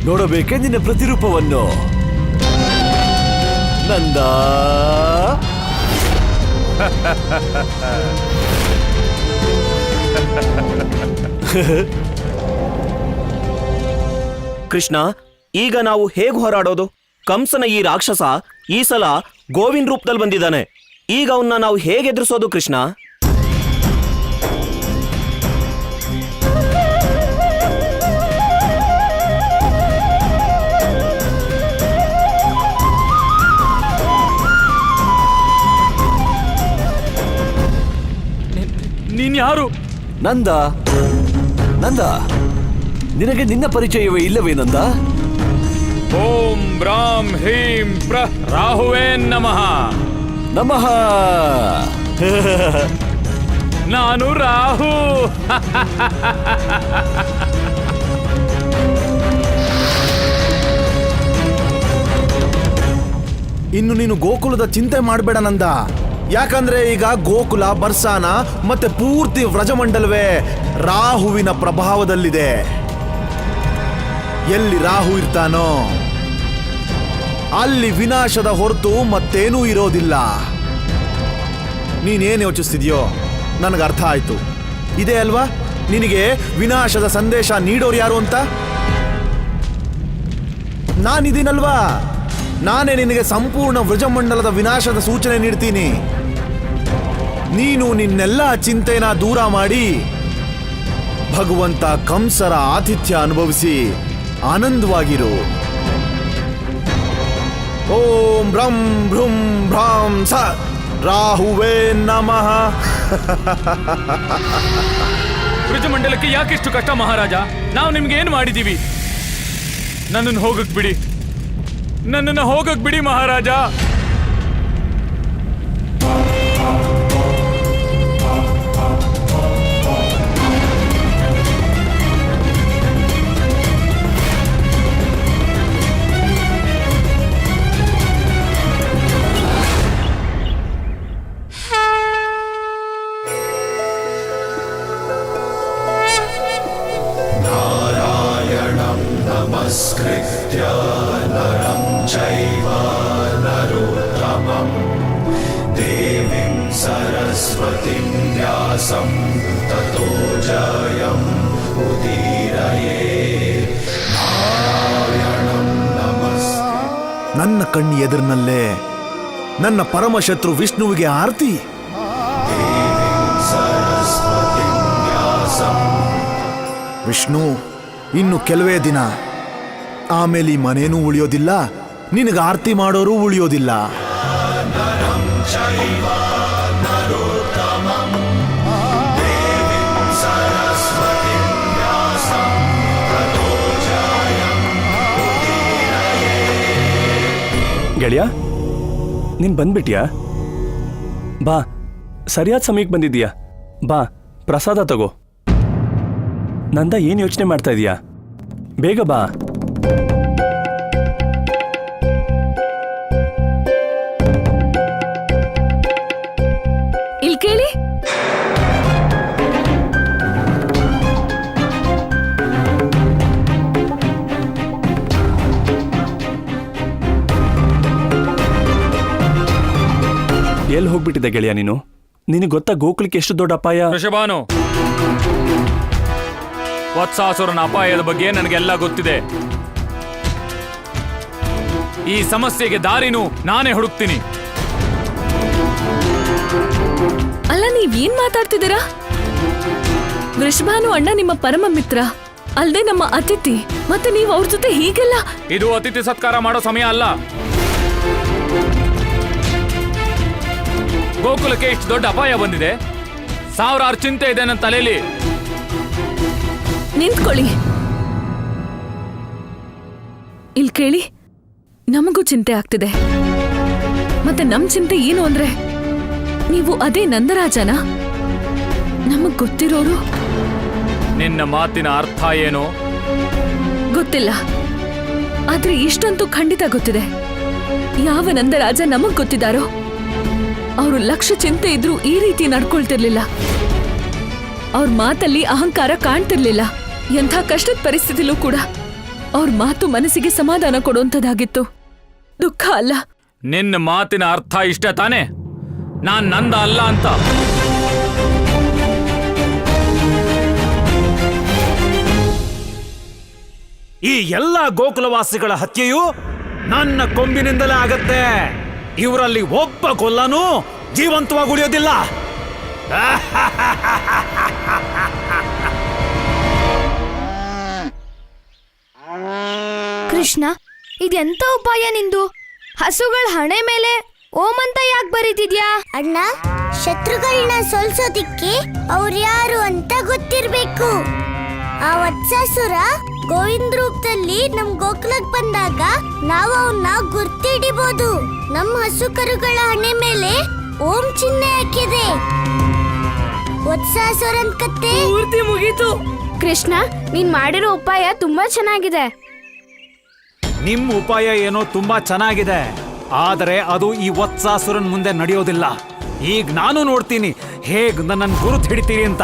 ನೋಡಬೇಕೆ ನಿನ್ನ ಪ್ರತಿರೂಪವನ್ನು ನಂದ. ಕೃಷ್ಣ, ಈಗ ನಾವು ಹೇಗೆ ಹೋರಾಡೋದು? ಕಂಸನ ಈ ರಾಕ್ಷಸ ಈ ಸಲ ಗೋವಿನ ರೂಪದಲ್ಲಿ ಬಂದಿದ್ದಾನೆ. ಈಗ ಅವನ್ನ ನಾವು ಹೇಗೆ ಎದುರಿಸೋದು ಕೃಷ್ಣ? ನೀನ್ ಯಾರು? ನಂದ. ನಂದ, ನಿನಗೆ ನಿನ್ನ ಪರಿಚಯವೇ ಇಲ್ಲವೇ ನಂದ? ಓಂ ಬ್ರಾಂ ಹ್ರೀಂ ಪ್ರ ರಾಹುವೇ ನಮಃ. ನಮಃ. ನಾನು ರಾಹು. ಇನ್ನು ನೀನು ಗೋಕುಲದ ಚಿಂತೆ ಮಾಡಬೇಡ ನಂದ. ಯಾಕಂದ್ರೆ ಈಗ ಗೋಕುಲ, ಬರ್ಸಾನ ಮತ್ತೆ ಪೂರ್ತಿ ವ್ರಜಮಂಡಲವೇ ರಾಹುವಿನ ಪ್ರಭಾವದಲ್ಲಿದೆ. ಎಲ್ಲಿ ರಾಹು ಇರ್ತಾನೋ ಅಲ್ಲಿ ವಿನಾಶದ ಹೊರತು ಮತ್ತೇನೂ ಇರೋದಿಲ್ಲ. ನೀನೇನು ಯೋಚಿಸ್ತಿದ್ಯೋ ನನಗೆ ಅರ್ಥ ಆಯ್ತು. ಇದೇ ಅಲ್ವಾ ನಿನಗೆ ವಿನಾಶದ ಸಂದೇಶ ನೀಡೋರು ಯಾರು ಅಂತ? ನಾನಿದ್ದೀನಲ್ವಾ, ನಾನೇ ನಿನಗೆ ಸಂಪೂರ್ಣ ವ್ರಜಮಂಡಲದ ವಿನಾಶದ ಸೂಚನೆ ನೀಡ್ತೀನಿ. ನೀನು ನಿನ್ನೆಲ್ಲ ಚಿಂತೆನ ದೂರ ಮಾಡಿ ಭಗವಂತ ಕಂಸರ ಆತಿಥ್ಯ ಅನುಭವಿಸಿ ಆನಂದವಾಗಿರು. ಓಂ ಬ್ರಂ ಭೃಂ ಭ್ರಾಂ ಸ ರಾಹುವೇ ನಮಃ. ಬ್ರಜಮಂಡಲಕ್ಕೆ ಯಾಕೆಷ್ಟು ಕಷ್ಟ ಮಹಾರಾಜ? ನಾವು ನಿಮ್ಗೆ ಏನು ಮಾಡಿದೀವಿ? ನನ್ನನ್ನು ಹೋಗಕ್ ಬಿಡಿ, ನನ್ನನ್ನು ಹೋಗಕ್ ಬಿಡಿ ಮಹಾರಾಜ. ನಮಸ್ಕೃತ್ಯ ನರಂ ಚೈವ ನರೋತ್ತಮಂ ದೇವಿಂ ಸರಸ್ವತಿಂ ವ್ಯಾಸಂ ತತೋ ಜಯಂ ಉದೀರಯೇತ್. ನಾರಾಯಣಂ ನಮಸ್ಕೃತ್ಯ. ನನ್ನ ಕಣ್ಣಿ ಎದುರಿನಲ್ಲೇ ನನ್ನ ಪರಮಶತ್ರು ವಿಷ್ಣುವಿಗೆ ಆರತಿ. ಸರಸ್ವತಿಂ ವ್ಯಾಸಂ. ವಿಷ್ಣು, ಇನ್ನು ಕೆಲವೇ ದಿನ ಆಮೇಲೆ ಈ ಮನೇನೂ ಉಳಿಯೋದಿಲ್ಲ, ನಿನಗೆ ಆರತಿ ಮಾಡೋರು ಉಳಿಯೋದಿಲ್ಲ. ನರಂ ಚೈವ ನರೋತ್ತಮಂ ದೇವಿಂ ಸರಸ್ವತಿಂ ವ್ಯಾಸಂ ತತೋ ಜಯಂ ಉದೀರಯೇತ್. ಗೆಳೆಯ, ನೀನ್ ಬಂದ್ಬಿಟ್ಯಾ? ಬಾ, ಸರಿಯಾದ ಸಮಯಕ್ಕೆ ಬಂದಿದ್ದೀಯಾ. ಬಾ, ಪ್ರಸಾದ ತಗೋ. ನಂದ ಏನ್ ಯೋಚನೆ ಮಾಡ್ತಾ ಇದೀಯಾ? ಬೇಗ ಬಾ. ಇಲ್ಲಿ ಕೇಳಿ. ಎಲ್ಲಿ ಹೋಗ್ಬಿಟ್ಟಿದೆ ಗೆಳೆಯ ನೀನು? ನಿನಗೆ ಗೊತ್ತಾ ಗೋಕುಲಕ್ಕೆ ಎಷ್ಟು ದೊಡ್ಡ ಅಪಾಯ? ವೃಷಭಾನು, ವತ್ಸಾಸುರನ ಅಪಾಯದ ಬಗ್ಗೆ ನನಗೆಲ್ಲ ಗೊತ್ತಿದೆ. ಈ ಸಮಸ್ಯೆಗೆ ದಾರಿನೂ ನಾನೇ ಹುಡುಕ್ತೀನಿ. ಅಲ್ಲ, ನೀವೇನ್ ಮಾತಾಡ್ತಿದ್ದೀರಾ? ವೃಷಭಾನು ಅಣ್ಣ ನಿಮ್ಮ ಪರಮ ಮಿತ್ರ, ಅಲ್ದೆ ನಮ್ಮ ಅತಿಥಿ. ಮತ್ತೆ ನೀವು ಅವ್ರ ಜೊತೆ ಹೀಗೆಲ್ಲ? ಇದು ಅತಿಥಿ ಸತ್ಕಾರ ಮಾಡೋ ಸಮಯ ಅಲ್ಲ. ಗೋಕುಲಕ್ಕೆ ಇಷ್ಟು ದೊಡ್ಡ ಅಪಾಯ ಬಂದಿದೆ, ಸಾವಿರಾರು ಚಿಂತೆ ಇದೆ ನನ್ನ ತಲೆಯಲ್ಲಿ. ನಿಂತ್ಕೊಳ್ಳಿ. ಇಲ್ಲಿ ಕೇಳಿ, ನಮಗೂ ಚಿಂತೆ ಆಗ್ತಿದೆ. ಮತ್ತೆ ನಮ್ ಚಿಂತೆ ಏನು ಅಂದ್ರೆ, ನೀವು ಅದೇ ನಂದರಾಜನ? ನಮಗ್ ಗೊತ್ತಿರೋರು? ನಿನ್ನ ಮಾತಿನ ಅರ್ಥ ಏನು? ಗೊತ್ತಿಲ್ಲ, ಆದ್ರೆ ಇಷ್ಟಂತೂ ಖಂಡಿತ ಗೊತ್ತಿದೆ. ಯಾವ ನಂದರಾಜ ನಮಗ್ ಗೊತ್ತಿದ್ದಾರೋ ಅವರು ಲಕ್ಷ ಚಿಂತೆ ಇದ್ರೂ ಈ ರೀತಿ ನಡ್ಕೊಳ್ತಿರ್ಲಿಲ್ಲ. ಅವ್ರ ಮಾತಲ್ಲಿ ಅಹಂಕಾರ ಕಾಣ್ತಿರ್ಲಿಲ್ಲ. ಎಂಥ ಕಷ್ಟದ ಪರಿಸ್ಥಿತಿಲೂ ಕೂಡ ಅವ್ರ ಮಾತು ಮನಸ್ಸಿಗೆ ಸಮಾಧಾನ ಕೊಡುವಂಥದ್ದಾಗಿತ್ತು, ದುಃಖ ಅಲ್ಲ. ನಿನ್ನ ಮಾತಿನ ಅರ್ಥ ಇಷ್ಟೇ ತಾನೆ, ನಾನ್ ನಂದ ಅಲ್ಲ ಅಂತ. ಈ ಎಲ್ಲ ಗೋಕುಲವಾಸಿಗಳ ಹತ್ಯೆಯು ನನ್ನ ಕೊಂಬಿನಿಂದಲೇ ಆಗತ್ತೆ. ಇವರಲ್ಲಿ ಒಬ್ಬ ಕೊಲ್ಲನೂ ಜೀವಂತವಾಗಿ ಉಳಿಯೋದಿಲ್ಲ. ಕೃಷ್ಣ, ಇದೆಂತ ಉಪಾಯ ನಿಂದು? ಹಸುಗಳ ಹಣೆ ಮೇಲೆ ಓಂ ಅಂತ ಯಾಕೆ ಬರೀತಿದ್ಯಾ? ಅಣ್ಣ, ಶತ್ರುಗಳನ್ನ ಸೋಲ್ಸೋದಿಕ್ಕೆ ಅವ್ರ್ಯಾರು ಅಂತ ಗೊತ್ತಿರ್ಬೇಕು. ಆ ವತ್ಸಾಸುರ ಗೋವಿಂದ ರೂಪದಲ್ಲಿ ನಮ್ ಗೋಕುಲಕ್ ಬಂದಾಗ ನಾವು ಅವನ್ನ ಗುರ್ತಿಡಿಬಹುದು. ನಮ್ ಹಸು ಕರುಗಳ ಹಣೆ ಮೇಲೆ ಓಂ ಚಿಹ್ನೆ ಹಾಕಿದೆ. ವತ್ಸಾಸುರನ್ ಕತ್ತೆ ಪೂರ್ತಿ ಮುಗೀತು. ಕೃಷ್ಣ, ನೀನ್ ಮಾಡಿರೋ ಉಪಾಯ ತುಂಬಾ ಚೆನ್ನಾಗಿದೆ. ನಿಮ್ಮ ಉಪಾಯ ಏನೋ ತುಂಬಾ ಚೆನ್ನಾಗಿದೆ, ಆದರೆ ಅದು ಈ ವತ್ಸಾಸುರನ್ ಮುಂದೆ ನಡೆಯೋದಿಲ್ಲ. ಈಗ ನಾನು ನೋಡ್ತೀನಿ ಹೇಗ್ ನನ್ನನ್ನು ಗುರುತು ಹಿಡಿತೀರಿ ಅಂತ.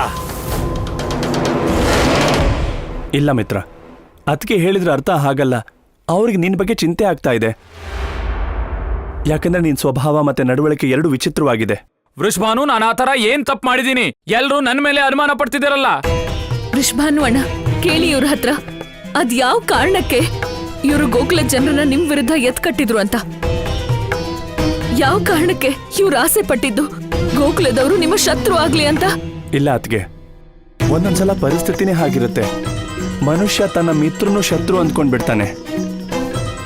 ಇಲ್ಲ ಮಿತ್ರ, ಅದಕ್ಕೆ ಹೇಳಿದ್ರೆ ಅರ್ಥ ಹಾಗಲ್ಲ. ಅವ್ರಿಗೆ ನಿನ್ನ ಬಗ್ಗೆ ಚಿಂತೆ ಆಗ್ತಾ ಇದೆ. ಯಾಕಂದ್ರೆ ನಿನ್ ಸ್ವಭಾವ ಮತ್ತೆ ನಡವಳಿಕೆ ಎರಡು ವಿಚಿತ್ರವಾಗಿದೆ. ವೃಷಭಾನು, ನಾನು ಆ ತರ ಏನ್ ತಪ್ಪು ಮಾಡಿದೀನಿ? ಎಲ್ರೂ ನನ್ನ ಮೇಲೆ ಅನುಮಾನ ಪಡ್ತಿದ್ದೀರಲ್ಲ. ವೃಷಭಾನು ಅಣ್ಣ, ಕೇಳಿ ಇವ್ರ ಹತ್ರ ಅದ್ ಯಾವ ಕಾರಣಕ್ಕೆ ಇವರು ಗೋಕುಲ ಜನರನ್ನ ನಿಮ್ ವಿರುದ್ಧ ಎತ್ಕಟ್ಟಿದ್ರು ಅಂತ. ಯಾವ ಕಾರಣಕ್ಕೆ ಇವ್ರು ಆಸೆ ಪಟ್ಟಿದ್ದು ಗೋಕುಲದವರು ನಿಮ್ಮ ಶತ್ರು ಆಗ್ಲಿ ಅಂತ? ಇಲ್ಲ ಅತ್ಗೆ, ಒಂದೊಂದ್ಸಲ ಪರಿಸ್ಥಿತಿನೇ ಹಾಗಿರುತ್ತೆ. ಮನುಷ್ಯ ತನ್ನ ಮಿತ್ರನು ಶತ್ರು ಅಂದ್ಕೊಂಡ್ಬಿಡ್ತಾನೆ.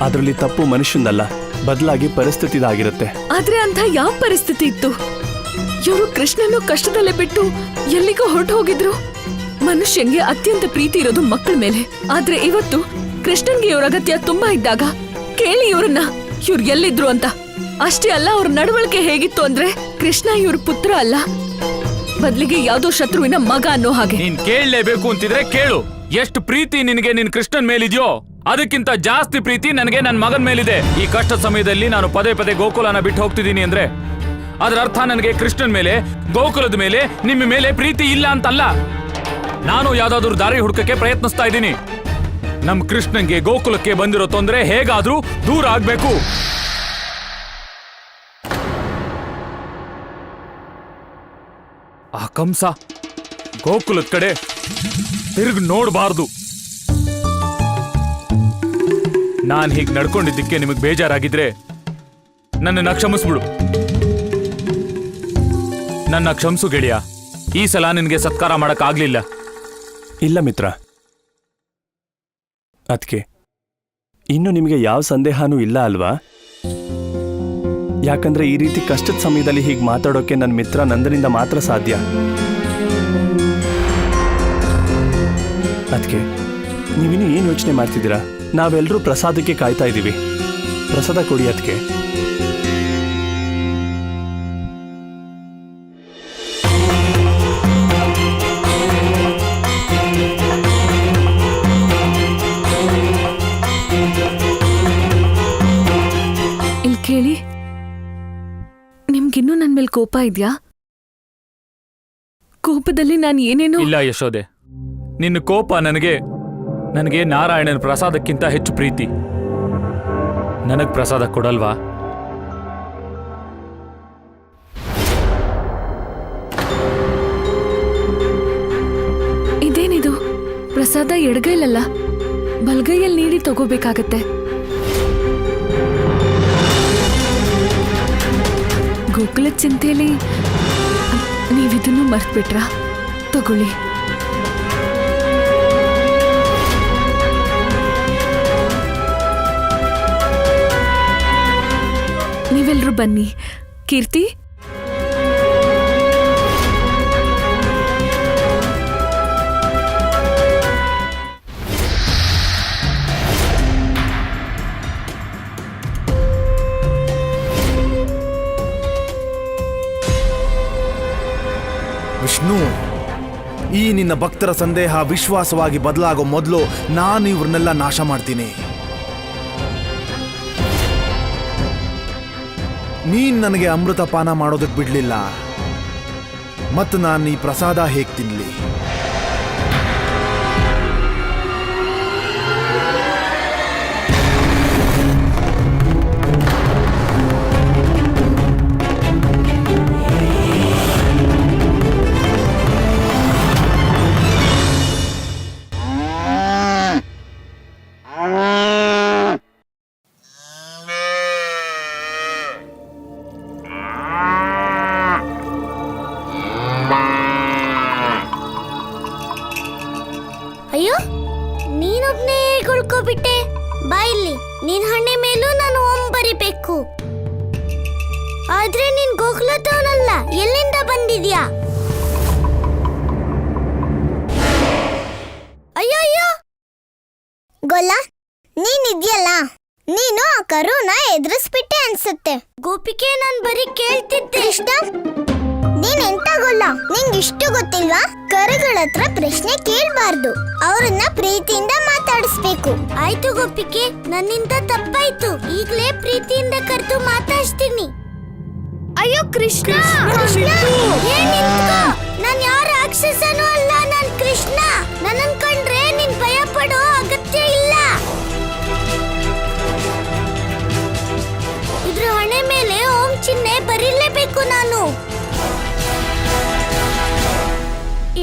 ಅದರಲ್ಲಿ ತಪ್ಪು ಮನುಷ್ಯನಲ್ಲ, ಬದಲಾಗಿ ಪರಿಸ್ಥಿತಿದಾಗಿರುತ್ತೆ. ಆದ್ರೆ ಅಂತ ಯಾವ ಪರಿಸ್ಥಿತಿ ಇತ್ತು? ಇವರು ಕೃಷ್ಣನ್ನು ಕಷ್ಟದಲ್ಲೇ ಬಿಟ್ಟು ಎಲ್ಲಿಗೋ ಹೊರಟು ಹೋಗಿದ್ರು. ಮನುಷ್ಯಂಗೆ ಅತ್ಯಂತ ಪ್ರೀತಿ ಇರೋದು ಮಕ್ಕಳ ಮೇಲೆ. ಆದ್ರೆ ಇವತ್ತು ಕೃಷ್ಣನ್ಗೆ ಇವ್ರ ಅಗತ್ಯ ತುಂಬಾ ಇದ್ದಾಗ ಕೇಳಿ ಇವ್ರನ್ನ, ಇವ್ರು ಎಲ್ಲಿದ್ರು ಅಂತ. ಅಷ್ಟೇ ಅಲ್ಲ, ಅವ್ರ ನಡವಳಿಕೆ ಹೇಗಿತ್ತು ಅಂದ್ರೆ ಕೃಷ್ಣ ಇವ್ರ ಪುತ್ರ ಅಲ್ಲ, ಬದ್ಲಿಗೆ ಯಾವ್ದೋ ಶತ್ರುವಿನ ಮಗ ಅನ್ನೋ ಹಾಗೆ. ನೀನ್ ಕೇಳಲೇಬೇಕು ಅಂತಿದ್ರೆ ಕೇಳು. ಎಷ್ಟು ಪ್ರೀತಿ ನಿನಗೆ ನಿನ್ ಕೃಷ್ಣನ್ ಮೇಲಿದ್ಯೋ ಅದಕ್ಕಿಂತ ಜಾಸ್ತಿ ಪ್ರೀತಿ ನನಗೆ ನನ್ನ ಮಗನ್ ಮೇಲಿದೆ. ಈ ಕಷ್ಟ ಸಮಯದಲ್ಲಿ ನಾನು ಪದೇ ಪದೇ ಗೋಕುಲನ ಬಿಟ್ಟು ಹೋಗ್ತಿದ್ದೀನಿ ಅಂದ್ರೆ ಅದರ ಅರ್ಥ ನನಗೆ ಕೃಷ್ಣನ್ ಮೇಲೆ, ಗೋಕುಲದ ಮೇಲೆ, ನಿಮ್ಮ ಮೇಲೆ ಪ್ರೀತಿ ಇಲ್ಲ ಅಂತಲ್ಲ. ನಾನು ಯಾವ್ದಾದ್ರು ದಾರಿ ಹುಡುಕಕ್ಕೆ ಪ್ರಯತ್ನಿಸ್ತಾ ಇದ್ದೀನಿ. ನಮ್ ಕೃಷ್ಣನ್ಗೆ ಗೋಕುಲಕ್ಕೆ ಬಂದಿರೋ ತೊಂದರೆ ಹೇಗಾದ್ರೂ ದೂರ ಆಗ್ಬೇಕು. ಆ ಕಂಸ ಗೋಕುಲದ ಕಡೆ ತಿರುಗಿ ನೋಡಬಾರ್ದು. ನಾನ್ ಹೀಗ್ ನಡ್ಕೊಂಡಿದ್ದಕ್ಕೆ ನಿಮಗ್ ಬೇಜಾರಾಗಿದ್ರೆ ನನ್ನನ್ನ ಕ್ಷಮಿಸ್ಬಿಡು. ನನ್ನ ಕ್ಷಮಿಸು ಗೆಳೆಯ. ಈ ಸಲ ನಿನಗೆ ಸತ್ಕಾರ ಮಾಡಕ್ ಆಗ್ಲಿಲ್ಲ. ಇಲ್ಲ ಮಿತ್ರ, ಅದಕ್ಕೆ ಇನ್ನು ನಿಮಗೆ ಯಾವ ಸಂದೇಹನೂ ಇಲ್ಲ ಅಲ್ವಾ? ಯಾಕಂದ್ರೆ ಈ ರೀತಿ ಕಷ್ಟದ ಸಮಯದಲ್ಲಿ ಹೀಗೆ ಮಾತಾಡೋಕೆ ನನ್ನ ಮಿತ್ರ ನಂದನಿಂದ ಮಾತ್ರ ಸಾಧ್ಯ. ಅದಕ್ಕೆ ನೀವಿನ್ನು ಏನು ಯೋಚನೆ ಮಾಡ್ತಿದ್ದೀರಾ? ನಾವೆಲ್ಲರೂ ಪ್ರಸಾದಕ್ಕೆ ಕಾಯ್ತಾ ಇದ್ದೀವಿ. ಪ್ರಸಾದ ಕೊಡಿ ಅದಕ್ಕೆ. ಇಲ್ಲಿ ಕೇಳಿ, ನಿಮ್ಗಿನ್ನೂ ನನ್ ಮೇಲೆ ಕೋಪ ಇದ್ಯಾ? ಕೋಪದಲ್ಲಿ ನಾನು ಏನೇನೋ. ಇಲ್ಲ ಯಶೋದೆ, ನಿನ್ನ ಕೋಪ ನನಗೆ ನಾರಾಯಣನ ಪ್ರಸಾದಕ್ಕಿಂತ ಹೆಚ್ಚು ಪ್ರೀತಿ. ನನಗ್ ಪ್ರಸಾದ ಕೊಡಲ್ವಾ? ಇದೇನಿದು? ಪ್ರಸಾದ ಎಡಗೈಲಲ್ಲ, ಬಲ್ಗೈಯಲ್ಲಿ ನೀಡಿ ತಗೋಬೇಕಾಗತ್ತೆ. ಗೋಕುಲದ ಚಿಂತೆಯಲ್ಲಿ ನೀವಿದನ್ನು ಮರ್ತ್ಬಿಟ್ರಾ? ತಗೊಳ್ಳಿ. ನೀವೆಲ್ರೂ ಬನ್ನಿ. ಕೀರ್ತಿ, ವಿಷ್ಣು, ಈ ನಿನ್ನ ಭಕ್ತರ ಸಂದೇಹ ವಿಶ್ವಾಸವಾಗಿ ಬದಲಾಗೋ ಮೊದಲು ನಾನು ಇವ್ರನ್ನೆಲ್ಲ ನಾಶ ಮಾಡ್ತೀನಿ. ನೀನ್ ನನಗೆ ಅಮೃತ ಪಾನ ಮಾಡೋದಕ್ಕೆ ಬಿಡ್ಲಿಲ್ಲ, ಮತ್ತು ನಾನು ಈ ಪ್ರಸಾದ ಹೇಗೆ ತಿನ್ಲಿ? ನೀನೊಬ್ನೇ ಉಳ್ಕೊಬಿಟ್ಟೆ. ಬಾ ಇಲ್ಲಿ, ನಿನ್ ಹಣೆ ಮೇಲೂ ನಾನು ಓಂ ಬರಿಬೇಕು. ಆದ್ರೆ ನೀನ್ ಗೋಕುಲದವನಲ್ಲ, ಎಲ್ಲಿಂದ ಬಂದಿದ್ಯಾ? ಅಯ್ಯೋ ಅಯ್ಯೋ ಗೊಲ್ಲ, ನೀನಿದ್ಯಲ್ಲ, ನೀನು ಆ ಕರುನ ಎದುರಿಸ್ಬಿಟ್ಟೆ ಅನ್ಸುತ್ತೆ. ಗೋಪಿಕೆ, ನಾನ್ ಬರೀ ಕೇಳ್ತಿದ್ದೆ. ಕೃಷ್ಣ, ನೀನ್ ಎಂತ ಗೊಲ್ಲ, ನಿಂಗ್ ಇಷ್ಟು ಗೊತ್ತಿಲ್ವಾ? ಕರುಗಳ ಹತ್ರ ಪ್ರಶ್ನೆ ಕೇಳ್ಬಾರ್ದು, ಅವ್ರನ್ನ ಪ್ರೀತಿಯಿಂದ ಮಾತಾಡಿಸ್ಬೇಕು. ಆಯ್ತು ಗೋಪಿಕೆ, ನನ್ನಿಂದ ತಪ್ಪಾಯ್ತು. ಈಗ್ಲೇ ಪ್ರೀತಿಯಿಂದ ಕರೆದು ಮಾತಾಡ್ಸ್ತೀನಿ. ಅಯ್ಯೋ ಕೃಷ್ಣ, ನಾನ್ ಯಾವ ರಾಕ್ಷಸನೂ ಅಲ್ಲ, ನಾನ್ ಕೃಷ್ಣ. ನನ್ನನ್ ಕಂಡ್ರೆ ನೀನ್ ಭಯ ಪಡೋ ಅಗತ್ಯ ಇಲ್ಲ. ಇದ್ರ ಹಣೆ ಮೇಲೆ ಓಂ ಚಿಹ್ನೆ ಬರೀಲೇಬೇಕು ನಾನು.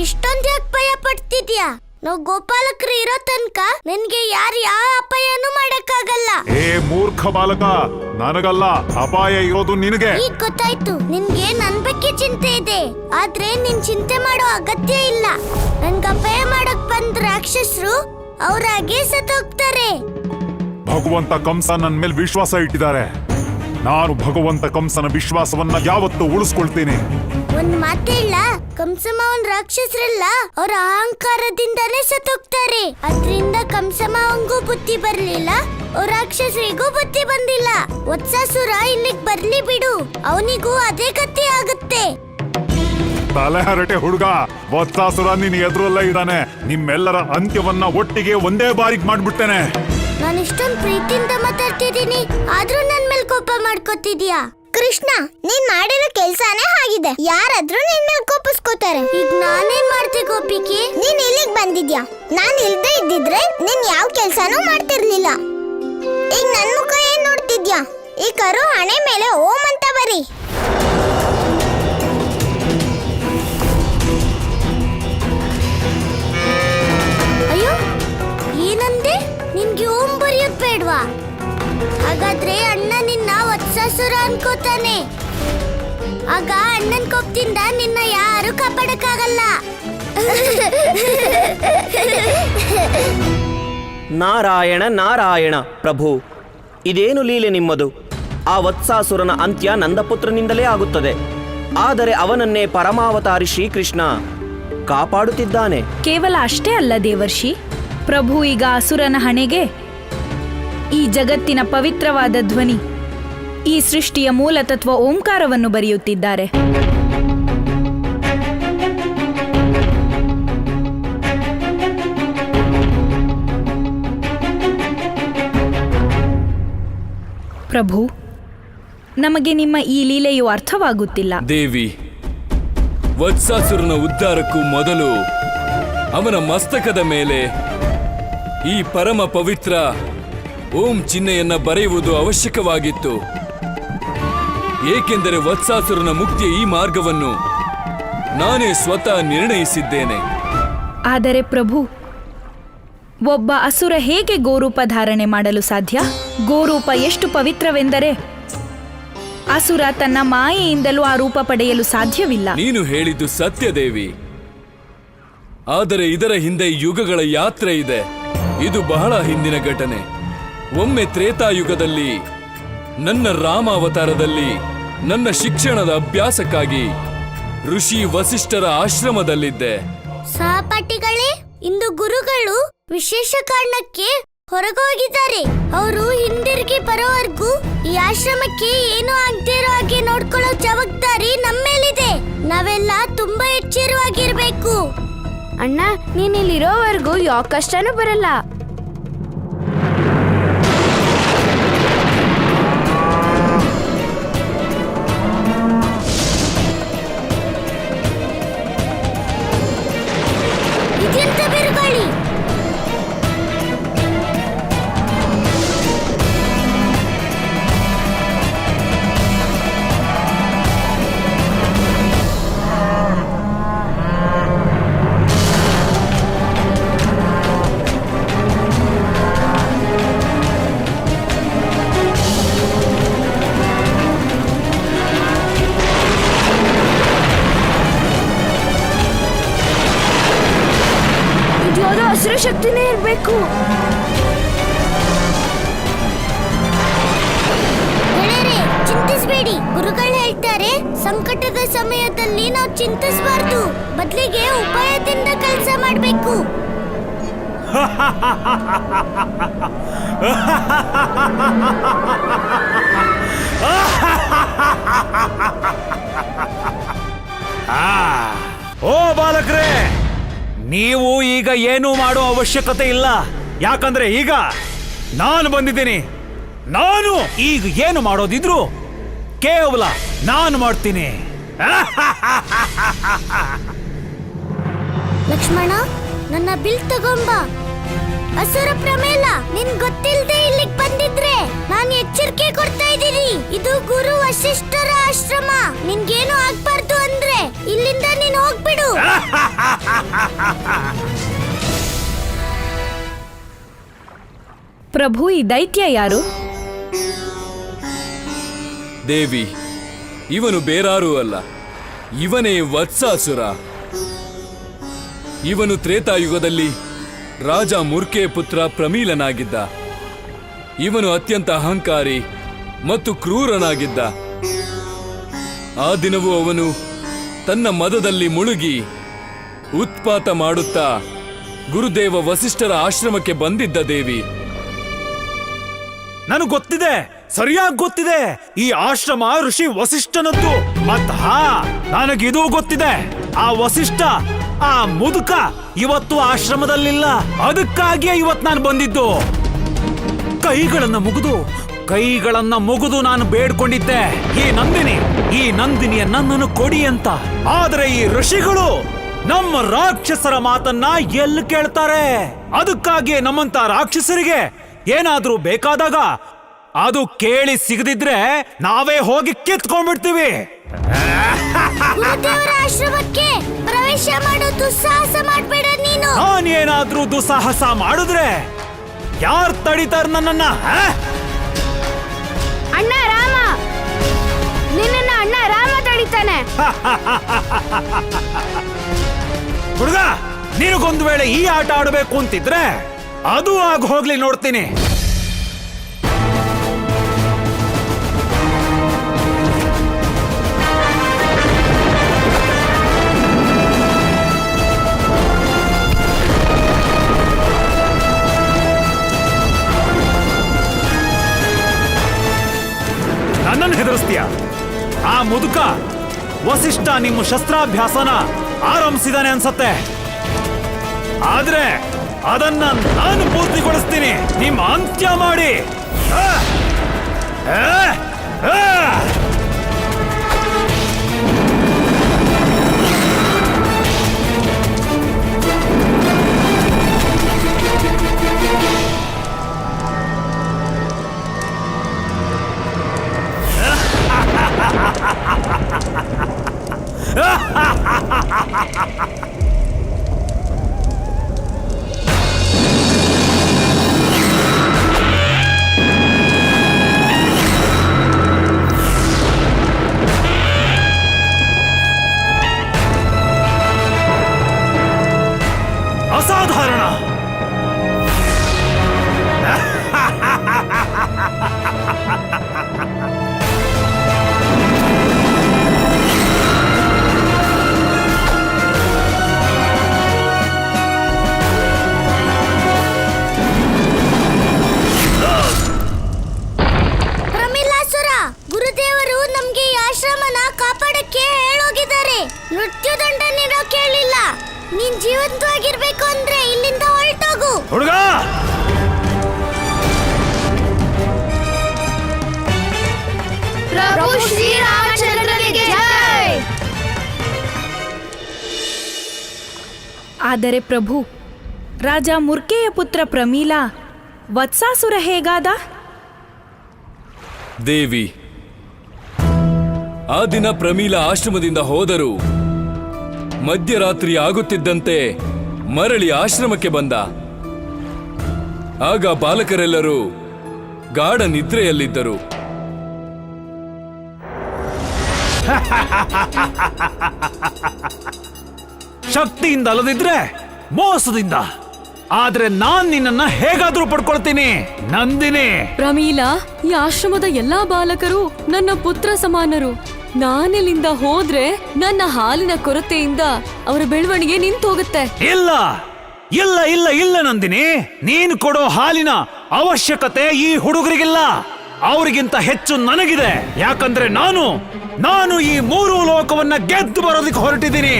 ಇಷ್ಟೊಂದ್ ಯಾಕೆ ಭಯ ಪಡ್ತಿದ್ಯಾ? ನಾವು ಗೋಪಾಲಕರು ಇರೋ ತನಕ ನಿನ್ಗೆ ಯಾರು ಯಾವ ಅಪಾಯನೂ ಮಾಡಕ್ಕಾಗಲ್ಲ. ಏ ಮೂರ್ಖ ಬಾಲಕ, ನನಗಲ್ಲ ಅಪಾಯ ಇರೋದು ನಿನಗೆ. ಈಗ ಗೊತ್ತಾಯ್ತು, ನಿನ್ಗೆ ನನ್ ಬಗ್ಗೆ ಚಿಂತೆ ಇದೆ. ಆದ್ರೆ ನೀನ್ ಚಿಂತೆ ಮಾಡೋ ಅಗತ್ಯ ಇಲ್ಲ. ನನ್ಗೆ ಅಪಾಯ ಮಾಡಕ್ ಬಂದ್ ರಾಕ್ಷಸರು ಅವ್ರಾಗೆ ಸತ್ತೋಗ್ತಾರೆ. ಭಗವಂತ ಕಂಸ ನನ್ನ ಮೇಲೆ ವಿಶ್ವಾಸ ಇಟ್ಟಿದ್ದಾರೆ. ನಾನು ಭಗವಂತ ಕಂಸನ ವಿಶ್ವಾಸವನ್ನ ಯಾವತ್ತೂ ಉಳಿಸ್ಕೊಳ್ತೀನಿ. ಒಂದ್ ಮಾತೇಳ, ಕಂಸಮಾವನ್ ರಾಕ್ಷಸರೆಲ್ಲ ಅವ್ರ ಅಹಂಕಾರದಿಂದಾನೇ ಸತ್ತೋಗ್ತಾರೆ. ಅದ್ರಿಂದ ಕಂಸಮಾವಂಗೂ ಬುದ್ಧಿ ಬರ್ಲಿಲ್ಲ, ಅವ್ರ ರಾಕ್ಷಸರಿಗೂ ಬುದ್ಧಿ ಬಂದಿಲ್ಲ. ವತ್ಸಾಸುರ ಇಲ್ಲಿಗ್ ಬರ್ಲಿ ಬಿಡು, ಅವನಿಗೂ ಅದೇ ಗತಿ ಆಗುತ್ತೆ. ತಲೆ ಹರಟೆ ಹುಡುಗ, ವತ್ಸಾಸುರ ನಿನ್ ಎದುರಲ್ಲ ಇದ್ದಾನೆ. ನಿಮ್ಮೆಲ್ಲರ ಅಂತ್ಯವನ್ನ ಒಟ್ಟಿಗೆ ಒಂದೇ ಬಾರಿಗೆ ಮಾಡ್ಬಿಡ್ತೇನೆ. ನಾನು ಇಷ್ಟೊಂದು ಪ್ರೀತಿಯಿಂದ ಮಾತಾಡ್ತಿದ್ದೀನಿ, ಆದ್ರೂ ನನ್ ಮೇಲೆ ಕೋಪ ಮಾಡ್ಕೋತಿದ್ಯಾ? ಕೃಷ್ಣ, ನೀನ್ ಮಾಡಿರೋ ಕೆಲ್ಸಾನೇ ಆಗಿದೆ. ಯಾರಾದ್ರೂ ನಿನ್ ಮೇಲೆ ಕೋಪಿಸ್ಕೋತಾರೆ. ಈಗ ನಾನೇನ್ ಮಾಡ್ತೆ ಗೋಪಿಕೆ? ನೀನ್ ಇಲ್ಲಿಗ್ ಬಂದಿದ್ಯಾ, ನಾನ್ ಇಲ್ದೇ ಇದ್ದಿದ್ರೆ ನೀನ್ ಯಾವ ಕೆಲ್ಸಾನೂ ಮಾಡ್ತಿರ್ಲಿಲ್ಲ. ಈಗ ನನ್ ಮುಖ ಏನ್ ನೋಡ್ತಿದ್ಯಾ? ಈ ಕರು ಹಣೆ ಮೇಲೆ ಓಂ ಅಂತ ಬರಿ. ಅಯ್ಯೋ, ಏನಂದೆ? ನಿನ್ಗೆ ಓಂ ಬರೆಯೋದ್ ಬೇಡ್ವಾ? ಹಾಗಾದ್ರೆ ಅಣ್ಣ ನಿನ್ನ ವತ್ಸಾಸುರ ಅನ್ಕೋತಾನೆ. ಆಗ ಅಣ್ಣನ್ ಕೋಪದಿಂದ ನಿನ್ನ ಯಾರು ಕಾಪಾಡಕ್ಕಾಗಲ್ಲ. ನಾರಾಯಣ ನಾರಾಯಣ ಪ್ರಭು, ಇದೇನು ಲೀಲೆ ನಿಮ್ಮದು? ಆ ವತ್ಸಾಸುರನ ಅಂತ್ಯ ನಂದಪುತ್ರನಿಂದಲೇ ಆಗುತ್ತದೆ. ಆದರೆ ಅವನನ್ನೇ ಪರಮಾವತಾರಿ ಶ್ರೀಕೃಷ್ಣ ಕಾಪಾಡುತ್ತಿದ್ದಾನೆ. ಕೇವಲ ಅಷ್ಟೇ ಅಲ್ಲ ದೇವರ್ಷಿ, ಪ್ರಭು ಈಗ ಅಸುರನ ಹಣೆಗೆ ಈ ಜಗತ್ತಿನ ಪವಿತ್ರವಾದ ಧ್ವನಿ, ಈ ಸೃಷ್ಟಿಯ ಮೂಲತತ್ವ ಓಂಕಾರವನ್ನು ಬರೆಯುತ್ತಿದ್ದಾರೆ. ಪ್ರಭು, ನಮಗೆ ನಿಮ್ಮ ಈ ಲೀಲೆಯು ಅರ್ಥವಾಗುತ್ತಿಲ್ಲ. ದೇವಿ, ವತ್ಸಾಸುರನ ಉದ್ಧಾರಕ್ಕೂ ಮೊದಲು ಅವನ ಮಸ್ತಕದ ಮೇಲೆ ಈ ಪರಮ ಪವಿತ್ರ ಓಂ ಚಿಹ್ನೆಯನ್ನ ಬರೆಯುವುದು ಅವಶ್ಯಕವಾಗಿತ್ತು. ಏಕೆಂದರೆ ವತ್ಸಾಸುರನ ಮುಕ್ತಿಯ ಈ ಮಾರ್ಗವನ್ನು ನಾನೇ ಸ್ವತಃ ನಿರ್ಣಯಿಸಿದ್ದೇನೆ. ಆದರೆ ಪ್ರಭು, ಒಬ್ಬ ಅಸುರ ಹೇಗೆ ಗೋರೂಪ ಧಾರಣೆ ಮಾಡಲು ಸಾಧ್ಯ? ಗೋರೂಪ ಎಷ್ಟು ಪವಿತ್ರವೆಂದರೆ ಅಸುರ ತನ್ನ ಮಾಯೆಯಿಂದಲೂ ಆ ರೂಪ ಪಡೆಯಲು ಸಾಧ್ಯವಿಲ್ಲ. ನೀನು ಹೇಳಿದ್ದು ಸತ್ಯ ದೇವಿ, ಆದರೆ ಇದರ ಹಿಂದೆ ಯುಗಗಳ ಯಾತ್ರೆ ಇದೆ. ಇದು ಬಹಳ ಹಿಂದಿನ ಘಟನೆ. ಒಮ್ಮೆ ತ್ರೇತಾಯುಗದಲ್ಲಿ ನನ್ನ ರಾಮ ಅವತಾರದಲ್ಲಿ ನನ್ನ ಶಿಕ್ಷಣದ ಅಭ್ಯಾಸಕ್ಕಾಗಿ ಋಷಿ ವಸಿಷ್ಠರ ಆಶ್ರಮದಲ್ಲಿದ್ದೆ. ಸಹಪಾಠಿಗಳೇ, ಇಂದು ಗುರುಗಳು ವಿಶೇಷ ಕಾರಣಕ್ಕೆ ಹೊರಗೋಗಿದ್ದಾರೆ. ಅವರು ಹಿಂದಿರುಗಿ ಬರೋವರೆಗೂ ಈ ಆಶ್ರಮಕ್ಕೆ ಏನೂ ಆಗದೆ ಇರೋ ಹಾಗೆ ನೋಡ್ಕೊಳ್ಳೋ ಜವಾಬ್ದಾರಿ ನಮ್ಮೇಲಿದೆ. ನಾವೆಲ್ಲ ತುಂಬಾ ಎಚ್ಚರವಾಗಿರ್ಬೇಕು. ಅಣ್ಣ, ನೀನ್ ಇಲ್ಲಿರೋವರೆಗೂ ಯಾವ ಕಷ್ಟನೂ ಬರಲ್ಲ. ಇದೆಂತ ಬಿರುಗಾಳಿ? ಇದು ಹಸಿರು ಶಕ್ತಿನೇ ಇರ್ಬೇಕು. ಚಿಂತಿಸ್ಬೇಡಿ. ಗುರುಗಳು ಹೇಳ್ತಾರೆ, ಸಂಕಟದ ಸಮಯದಲ್ಲಿ ನಾವು ಚಿಂತಿಸಬಾರ್ದು, ಬದಲಿಗೆ ಉಪಾಯದಿಂದ ಕೆಲಸ ಮಾಡಬೇಕು. ಓ ಬಾಲಕರೇ, ನೀವು ಈಗ ಏನು ಮಾಡೋ ಅವಶ್ಯಕತೆ ಇಲ್ಲ. ಯಾಕಂದ್ರೆ ಈಗ ನಾನು ಬಂದಿದ್ದೀನಿ. ನಾನು ಈಗ ಏನು ಮಾಡೋದಿದ್ರು ಕೇವಲ ನಾನು ಮಾಡ್ತೀನಿ. ಲಕ್ಷ್ಮಣ, ನನ್ನ ಬಿಲ್ ತಗೊಂಬ. ಅಸುರ ಪ್ರಮೇಲ, ನಿನ್ ಗೊತ್ತಿಲ್ಲದೆ ಇಲ್ಲಿಗೆ ಬಂದಿದ್ರೆ ನಾನು ಎಚ್ಚರಿಕೆ ಕೊಡ್ತಾ ಇದ್ದೀನಿ. ಇದು ಗುರು ವಸಿಷ್ಠರ ಆಶ್ರಮ. ನಿನ್ಗೇನು ಆಗ್ಬಾರ್ದು ಅಂದ್ರೆ ಇಲ್ಲಿಂದ ನೀನ್ ಹೋಗ್ಬಿಡು. ಪ್ರಭು, ಈ ದೈತ್ಯ ಯಾರು? ದೇವಿ, ಇವನು ಬೇರಾರೂ ಅಲ್ಲ, ಇವನೇ ವತ್ಸಾಸುರ. ಇವನು ತ್ರೇತಾಯುಗದಲ್ಲಿ ರಾಜ ಮುರ್ಕೆ ಪುತ್ರ ಪ್ರಮೀಲನಾಗಿದ್ದ. ಇವನು ಅತ್ಯಂತ ಅಹಂಕಾರಿ ಮತ್ತು ಕ್ರೂರನಾಗಿದ್ದ. ಆ ದಿನವೂ ಅವನು ತನ್ನ ಮದದಲ್ಲಿ ಮುಳುಗಿ ಉತ್ಪಾತ ಮಾಡುತ್ತಾ ಗುರುದೇವ ವಸಿಷ್ಠರ ಆಶ್ರಮಕ್ಕೆ ಬಂದಿದ್ದ. ದೇವಿ, ನನಗೆ ಗೊತ್ತಿದೆ, ಸರಿಯಾಗಿ ಗೊತ್ತಿದೆ. ಈ ಆಶ್ರಮ ಋಷಿ ವಸಿಷ್ಠನದ್ದು. ಮತ್ ನನಗಿದು ಗೊತ್ತಿದೆ, ಆ ವಸಿಷ್ಠ, ಆ ಮುದುಕ ಇವತ್ತು ಆಶ್ರಮದಲ್ಲಿಲ್ಲ. ಅದಕ್ಕಾಗಿಯೇ ಇವತ್ತು ನಾನು ಬಂದಿದ್ದು. ಕೈಗಳನ್ನ ಮುಗಿದು ನಾನು ಬೇಡ್ಕೊಂಡಿದ್ದೆ, ಈ ನಂದಿನಿಯ ನನ್ನನ್ನು ಕೊಡಿ ಅಂತ. ಆದ್ರೆ ಈ ಋಷಿಗಳು ನಮ್ಮ ರಾಕ್ಷಸರ ಮಾತನ್ನ ಎಲ್ಲಿ ಕೇಳ್ತಾರೆ? ಅದಕ್ಕಾಗಿಯೇ ನಮ್ಮಂತ ರಾಕ್ಷಸರಿಗೆ ಏನಾದ್ರೂ ಬೇಕಾದಾಗ ಅದು ಕೇಳಿ ಸಿಗದಿದ್ರೆ ನಾವೇ ಹೋಗಿ ಕಿತ್ಕೊಂಡ್ಬಿಡ್ತೀವಿ. ಗುರುದೇವರ ಆಶ್ರಮಕ್ಕೆ ಪ್ರವೇಶ ಮಾಡೋ ದುಸ್ಸಾಹಸ ಮಾಡಬೇಡ ನೀನು. ನಾನೇನಾದ್ರೂ ದುಸ್ಸಾಹಸ ಮಾಡಿದ್ರೆ ಯಾರು ತಡಿತಾರ ನನ್ನನ್ನ? ಅಣ್ಣ ರಾಮ, ನಿನ್ನ ಅಣ್ಣ ರಾಮ ತಡಿತಾನೆ. ಹುಡುಗ, ನಿನಗೊಂದು ವೇಳೆ ಈ ಆಟ ಆಡಬೇಕು ಅಂತಿದ್ರೆ ಅದು ಆಗ ಹೋಗ್ಲಿ, ನೋಡ್ತೀನಿ. ನನ್ನನ್ನು ಹೆದರಿಸ್ತೀಯ? ಆ ಮುದುಕ ವಸಿಷ್ಠ ನಿಮ್ಮ ಶಸ್ತ್ರಾಭ್ಯಾಸನ ಆರಂಭಿಸಿದಾನೆ ಅನ್ಸತ್ತೆ. ಆದ್ರೆ ಅದನ್ನ ನಾನು ಪೂರ್ತಿಗೊಳಿಸ್ತೀನಿ, ನಿಮ್ಮ ಅಂತ್ಯ ಮಾಡಿ. ಅಸಾಧಾರಣ. ಪ್ರಮಿಲಾಸುರ, ಗುರುದೇವರು ನಮ್ಗೆ ಈ ಆಶ್ರಮನ ಕಾಪಾಡಕ್ಕೆ ಹೇಳೋಗಿದ್ದಾರೆ. ಮೃತ್ಯುದಂಡ ನೀಡೋ ಕೇಳಿಲ್ಲ. ನೀನ್ ಜೀವಂತವಾಗಿರ್ಬೇಕು ಅಂದ್ರೆ ಇಲ್ಲಿಂದ ಹೊರಟೋಗು. ಹುಡುಗ, ಪ್ರಭು ಶ್ರೀರಾಮಚಂದ್ರನಿಗೆ ಜೈ. ಆದರೆ ಪ್ರಭು, ರಾಜ ಮುರ್ಕೆಯ ಪುತ್ರ ಪ್ರಮೀಲ ವತ್ಸಾಸುರ ಹೇಗಾದ? ದೇವಿ, ಆ ದಿನ ಪ್ರಮೀಲ ಆಶ್ರಮದಿಂದ ಹೋದರು. ಮಧ್ಯರಾತ್ರಿ ಆಗುತ್ತಿದ್ದಂತೆ ಮರಳಿ ಆಶ್ರಮಕ್ಕೆ ಬಂದ. ಆಗ ಬಾಲಕರೆಲ್ಲರೂ ಗಾಢ ನಿದ್ರೆಯಲ್ಲಿದ್ದರು. ಶಕ್ತಿಯಿಂದ ಅಲ್ಲದಿದ್ರೆ ಮೋಸದಿಂದ. ಆದ್ರೆ ನಾನ್ ನಿನ್ನನ್ನ ಹೇಗಾದ್ರೂ ಪಡ್ಕೊಳ್ತೀನಿ ನಂದಿನಿ. ಪ್ರಮೀಲಾ, ಈ ಆಶ್ರಮದ ಎಲ್ಲಾ ಬಾಲಕರು ನನ್ನ ಪುತ್ರ ಸಮಾನರು. ನಾನಿಲ್ಲಿಂದ ಹೋದ್ರೆ ನನ್ನ ಹಾಲಿನ ಕೊರತೆಯಿಂದ ಅವರ ಬೆಳವಣಿಗೆ ನಿಂತು ಹೋಗುತ್ತೆ. ಇಲ್ಲ ಇಲ್ಲ ಇಲ್ಲ ಇಲ್ಲ ನಂದಿನಿ, ನೀನು ಕೊಡೋ ಹಾಲಿನ ಅವಶ್ಯಕತೆ ಈ ಹುಡುಗರಿಗಿಲ್ಲ. ಅವರಿಗಿಂತ ಹೆಚ್ಚು ನನಗಿದೆ. ಯಾಕಂದ್ರೆ ನಾನು ಈ 3 ಲೋಕವನ್ನ ಗೆದ್ದು ಬರೋದಕ್ಕೆ ಹೊರಟಿದ್ದೀನಿ.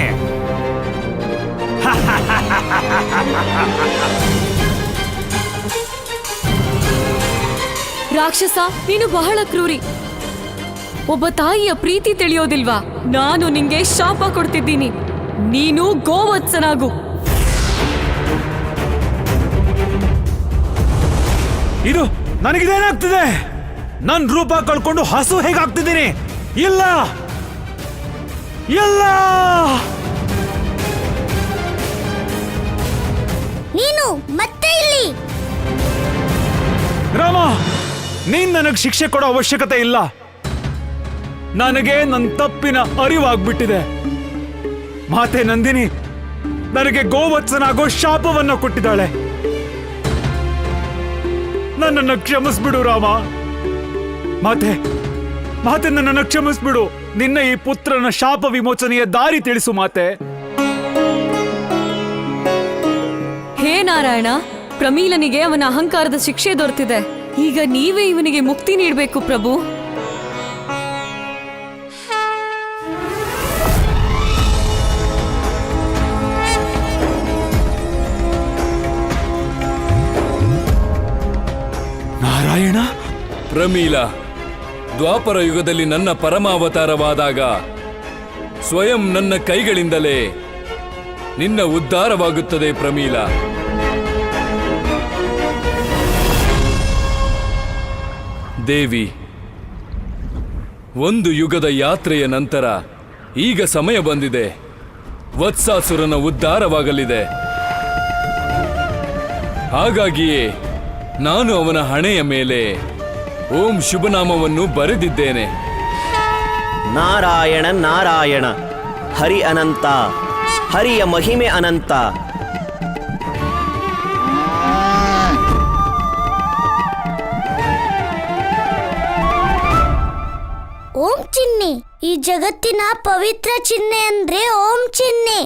ರಾಕ್ಷಸ, ನೀನು ಬಹಳ ಕ್ರೂರಿ. ಒಬ್ಬ ತಾಯಿಯ ಪ್ರೀತಿ ತಿಳಿಯೋದಿಲ್ವಾ? ನಾನು ನಿಂಗೆ ಶಾಪ ಕೊಡ್ತಿದ್ದೀನಿ. ನೀನು ಗೋವತ್ಸನಾಗು. ಇದು ನನಗಿದೇನಾಗ್ತಿದೆ? ನನ್ ರೂಪ ಕಳ್ಕೊಂಡು ಹಸು ಹೇಗಾಗ್ತಿದ್ದೀನಿ? ಇಲ್ಲ ಇಲ್ಲ, ನೀನು ಮತ್ತೆ ಇಲ್ಲಿ. ರಾಮ, ನೀನ್ ನನಗ್ ಶಿಕ್ಷೆ ಕೊಡೋ ಅವಶ್ಯಕತೆ ಇಲ್ಲ. ನನಗೆ ನನ್ನ ತಪ್ಪಿನ ಅರಿವಾಗ್ಬಿಟ್ಟಿದೆ. ಮಾತೆ ನಂದಿನಿ ನನಗೆ ಗೋವತ್ಸನಾಗೋ ಶಾಪವನ್ನ ಕೊಟ್ಟಿದ್ದಾಳೆ. ನನ್ನನ್ನು ಕ್ಷಮಿಸ್ಬಿಡು ರಾಮ. ಮಾತೆ ನನ್ನನ್ನು ಕ್ಷಮಿಸ್ಬಿಡು. ನಿನ್ನ ಈ ಪುತ್ರನ ಶಾಪ ವಿಮೋಚನೆಯ ದಾರಿ ತಿಳಿಸು ಮಾತೆ. ಹೇ ನಾರಾಯಣ, ಪ್ರಮೀಲನಿಗೆ ಅವನ ಅಹಂಕಾರದ ಶಿಕ್ಷೆ ದೊರೆತಿದೆ. ಈಗ ನೀವೇ ಇವನಿಗೆ ಮುಕ್ತಿ ನೀಡಬೇಕು ಪ್ರಭು. ನಾರಾಯಣ, ಪ್ರಮೀಲಾ, ದ್ವಾಪರ ಯುಗದಲ್ಲಿ ನನ್ನ ಪರಮಾವತಾರವಾದಾಗ ಸ್ವಯಂ ನನ್ನ ಕೈಗಳಿಂದಲೇ ನಿನ್ನ ಉದ್ಧಾರವಾಗುತ್ತದೆ ಪ್ರಮೀಲಾ. ದೇವಿ, ಒಂದು ಯುಗದ ಯಾತ್ರೆಯ ನಂತರ ಈಗ ಸಮಯ ಬಂದಿದೆ. ವತ್ಸಾಸುರನ ಉದ್ಧಾರವಾಗಲಿದೆ. ಹಾಗಾಗಿಯೇ ನಾನು ಅವನ ಹಣೆಯ ಮೇಲೆ ಓಂ ಶುಭನಾಮವನ್ನು ಬರೆದಿದ್ದೇನೆ. ನಾರಾಯಣ ನಾರಾಯಣ, ಹರಿ ಅನಂತ, ಹರಿಯ ಮಹಿಮೆ ಅನಂತ. ಓಂ ಚಿಹ್ನೆ ಈ ಜಗತ್ತಿನ ಪವಿತ್ರ ಚಿಹ್ನೆ ಅಂದ್ರೆ ಓಂ ಚಿಹ್ನೆ.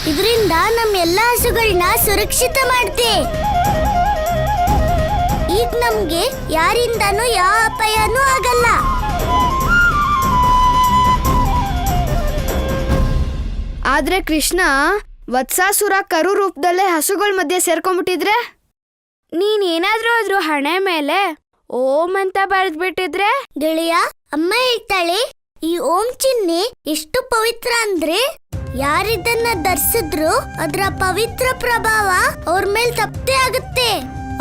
ಇದರಿಂದ ನಮ್ಮ ಎಲ್ಲ ಹಸುಗಳನ್ನ ಸುರಕ್ಷಿತ ಮಾಡುತ್ತೆ. ಈಗ ನಮ್ಗೆ ಯಾರಿಂದನೂ ಯಾವ ಅಪಾಯನೂ ಆಗಲ್ಲ. ಆದ್ರೆ ಕೃಷ್ಣ, ವತ್ಸಾಸುರ ಕರು ರೂಪದಲ್ಲೇ ಹಸುಗಳ ಮಧ್ಯೆ ಸೇರ್ಕೊಂಡ್ಬಿಟ್ಟಿದ್ರೆ, ನೀನೇನಾದ್ರೂ ಅದ್ರ ಹಣೆ ಮೇಲೆ ಓಂ ಅಂತ ಬರೆದ್ಬಿಟ್ಟಿದ್ರೆ? ಗೆಳೆಯ, ಅಮ್ಮ ಹೇಳ್ತಾಳೆ ಈ ಓಂ ಚಿಹ್ನೆ ಎಷ್ಟು ಪವಿತ್ರ ಅಂದ್ರೆ ಯಾರಿದನ್ನ ಧರಿಸಿದ್ರು ಅದರ ಪವಿತ್ರ ಪ್ರಭಾವ ಅವ್ರ ಮೇಲೆ ತಪ್ಪೇ ಆಗುತ್ತೆ.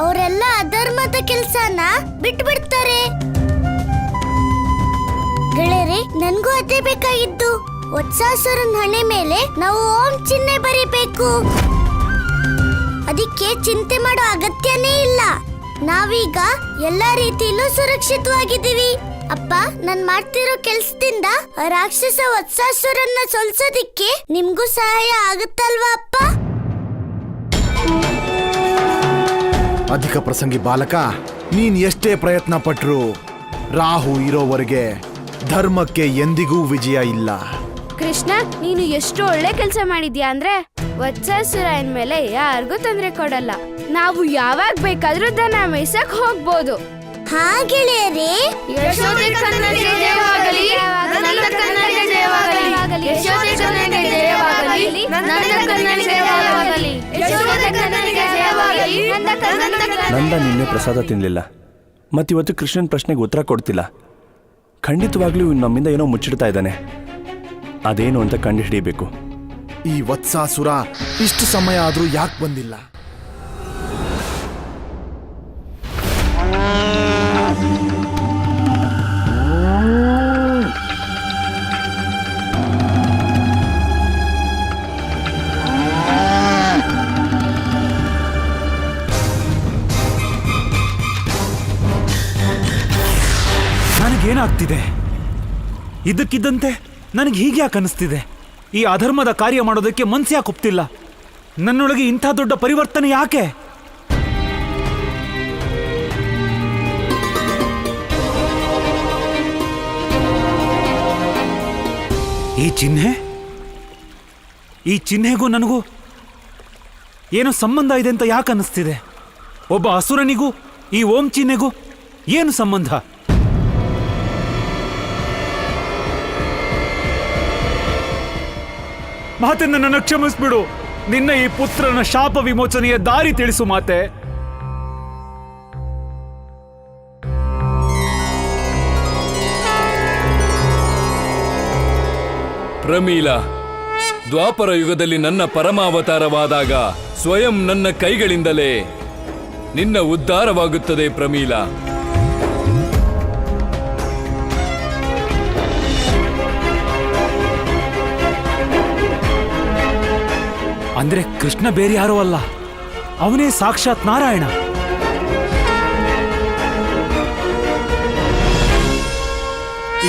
ಅವರೆಲ್ಲ ಅಧರ್ಮದ ಕೆಲ್ಸನ ಬಿಟ್ಬಿಡ್ತಾರೆ. ಗೆಳೆಯರೆ, ನನ್ಗೂ ಅದೇ ಬೇಕಾಗಿದ್ದು. ವತ್ಸಾಸುರನ್ ಹಣೆ ಮೇಲೆ ನಾವು ಓಂ ಚಿಹ್ನೆ ಬರೀಬೇಕು. ಅದಕ್ಕೆ ಚಿಂತೆ ಮಾಡೋ ಅಗತ್ಯನೇ ಇಲ್ಲ. ನಾವೀಗ ಎಲ್ಲಾ ರೀತಿಯಲ್ಲೂ ಸುರಕ್ಷಿತವಾಗಿದ್ದೀವಿ. ಅಪ್ಪ, ನಾನ್ ಮಾಡ್ತಿರೋ ಕೆಲ್ಸದಿಂದ ರಾಕ್ಷಸ ವತ್ಸಾಸುರನ್ನ ಸೋಲ್ಸೋದಿಕ್ಕೆ ನಿಮ್ಗೂ ಸಹಾಯ ಆಗುತ್ತಲ್ವಾ ಅಪ್ಪ? ಅಧಿಕ ಪ್ರಸಂಗಿ ಬಾಲಕ, ನೀನ್ ಎಷ್ಟೇ ಪ್ರಯತ್ನ ಪಟ್ರು ರಾಹು ಇರೋವರೆಗೆ ಧರ್ಮಕ್ಕೆ ಎಂದಿಗೂ ವಿಜಯ ಇಲ್ಲ. ಕೃಷ್ಣ, ನೀನು ಎಷ್ಟು ಒಳ್ಳೆ ಕೆಲಸ ಮಾಡಿದ್ಯಾ ಅಂದ್ರೆ ವತ್ಸಾಸುರ ಮೇಲೆ ಯಾರಿಗೂ ತೊಂದರೆ ಕೊಡಲ್ಲ. ನಾವು ಯಾವಾಗ ಬೇಕಾದ್ರೂ ದನ ಮೇಯ್ಸಕ್ ಹೋಗ್ಬೋದು. ಹಾ ಗೆಳೆಯರೇ, ಯಶೋದೆ ಕನ್ನಡಿಗೆ ಜಯವಾಗಲಿ, ನಂದ ಕನ್ನಡಿಗೆ ಜಯವಾಗಲಿ, ಯಶೋದೆ ಕನ್ನಡಿಗೆ ಜಯವಾಗಲಿ, ನಂದ ಕನ್ನಡಿಗೆ ಜಯವಾಗಲಿ, ಯಶೋದೆ ಕನ್ನಡಿಗೆ ಜಯವಾಗಲಿ, ನಂದ ನಿನ್ನೆ ಪ್ರಸಾದ ತಿನ್ನಲಿಲ್ಲ, ಮತ್ತಿವತ್ತು ಕೃಷ್ಣನ್ ಪ್ರಶ್ನೆಗೆ ಉತ್ತರ ಕೊಡ್ತಿಲ್ಲ. ಖಂಡಿತವಾಗ್ಲೂ ನಮ್ಮಿಂದ ಏನೋ ಮುಚ್ಚಿಡ್ತಾ ಇದ್ದಾನೆ. ಅದೇನು ಅಂತ ಕಂಡುಹಿಡಿಯಬೇಕು. ಈ ವತ್ಸಾಸುರ ಇಷ್ಟು ಸಮಯ ಆದ್ರೂ ಯಾಕೆ ಬಂದಿಲ್ಲ? ನನಗೇನಾಗ್ತಿದೆ? ಇದ್ದಕ್ಕಿದ್ದಂತೆ ನನಗೆ ಹೀಗೆ ಯಾಕೆ ಅನಿಸ್ತಿದೆ? ಈ ಅಧರ್ಮದ ಕಾರ್ಯ ಮಾಡೋದಕ್ಕೆ ಮನ್ಸು ಯಾಕೆ ಒಪ್ತಿಲ್ಲ? ನನ್ನೊಳಗೆ ಇಂಥ ದೊಡ್ಡ ಪರಿವರ್ತನೆ ಯಾಕೆ? ಈ ಚಿಹ್ನೆಗೂ ನನಗೂ ಏನೋ ಸಂಬಂಧ ಇದೆ ಅಂತ ಯಾಕೆ ಅನ್ನಿಸ್ತಿದೆ? ಒಬ್ಬ ಅಸುರನಿಗೂ ಈ ಓಂ ಚಿಹ್ನೆಗೂ ಏನು ಸಂಬಂಧ? ಮಾತೆ, ನನ್ನನ್ನು ಕ್ಷಮಿಸ್ಬಿಡು. ನಿನ್ನ ಈ ಪುತ್ರನ ಶಾಪ ವಿಮೋಚನೆಯ ದಾರಿ ತಿಳಿಸು ಮಾತೆ. ಪ್ರಮೀಲ, ದ್ವಾಪರ ಯುಗದಲ್ಲಿ ನನ್ನ ಪರಮಾವತಾರವಾದಾಗ ಸ್ವಯಂ ನನ್ನ ಕೈಗಳಿಂದಲೇ ನಿನ್ನ ಉದ್ಧಾರವಾಗುತ್ತದೆ ಪ್ರಮೀಲ. ಅಂದ್ರೆ ಕೃಷ್ಣ ಬೇರೆ ಯಾರೋ ಅಲ್ಲ, ಅವನೇ ಸಾಕ್ಷಾತ್ ನಾರಾಯಣ.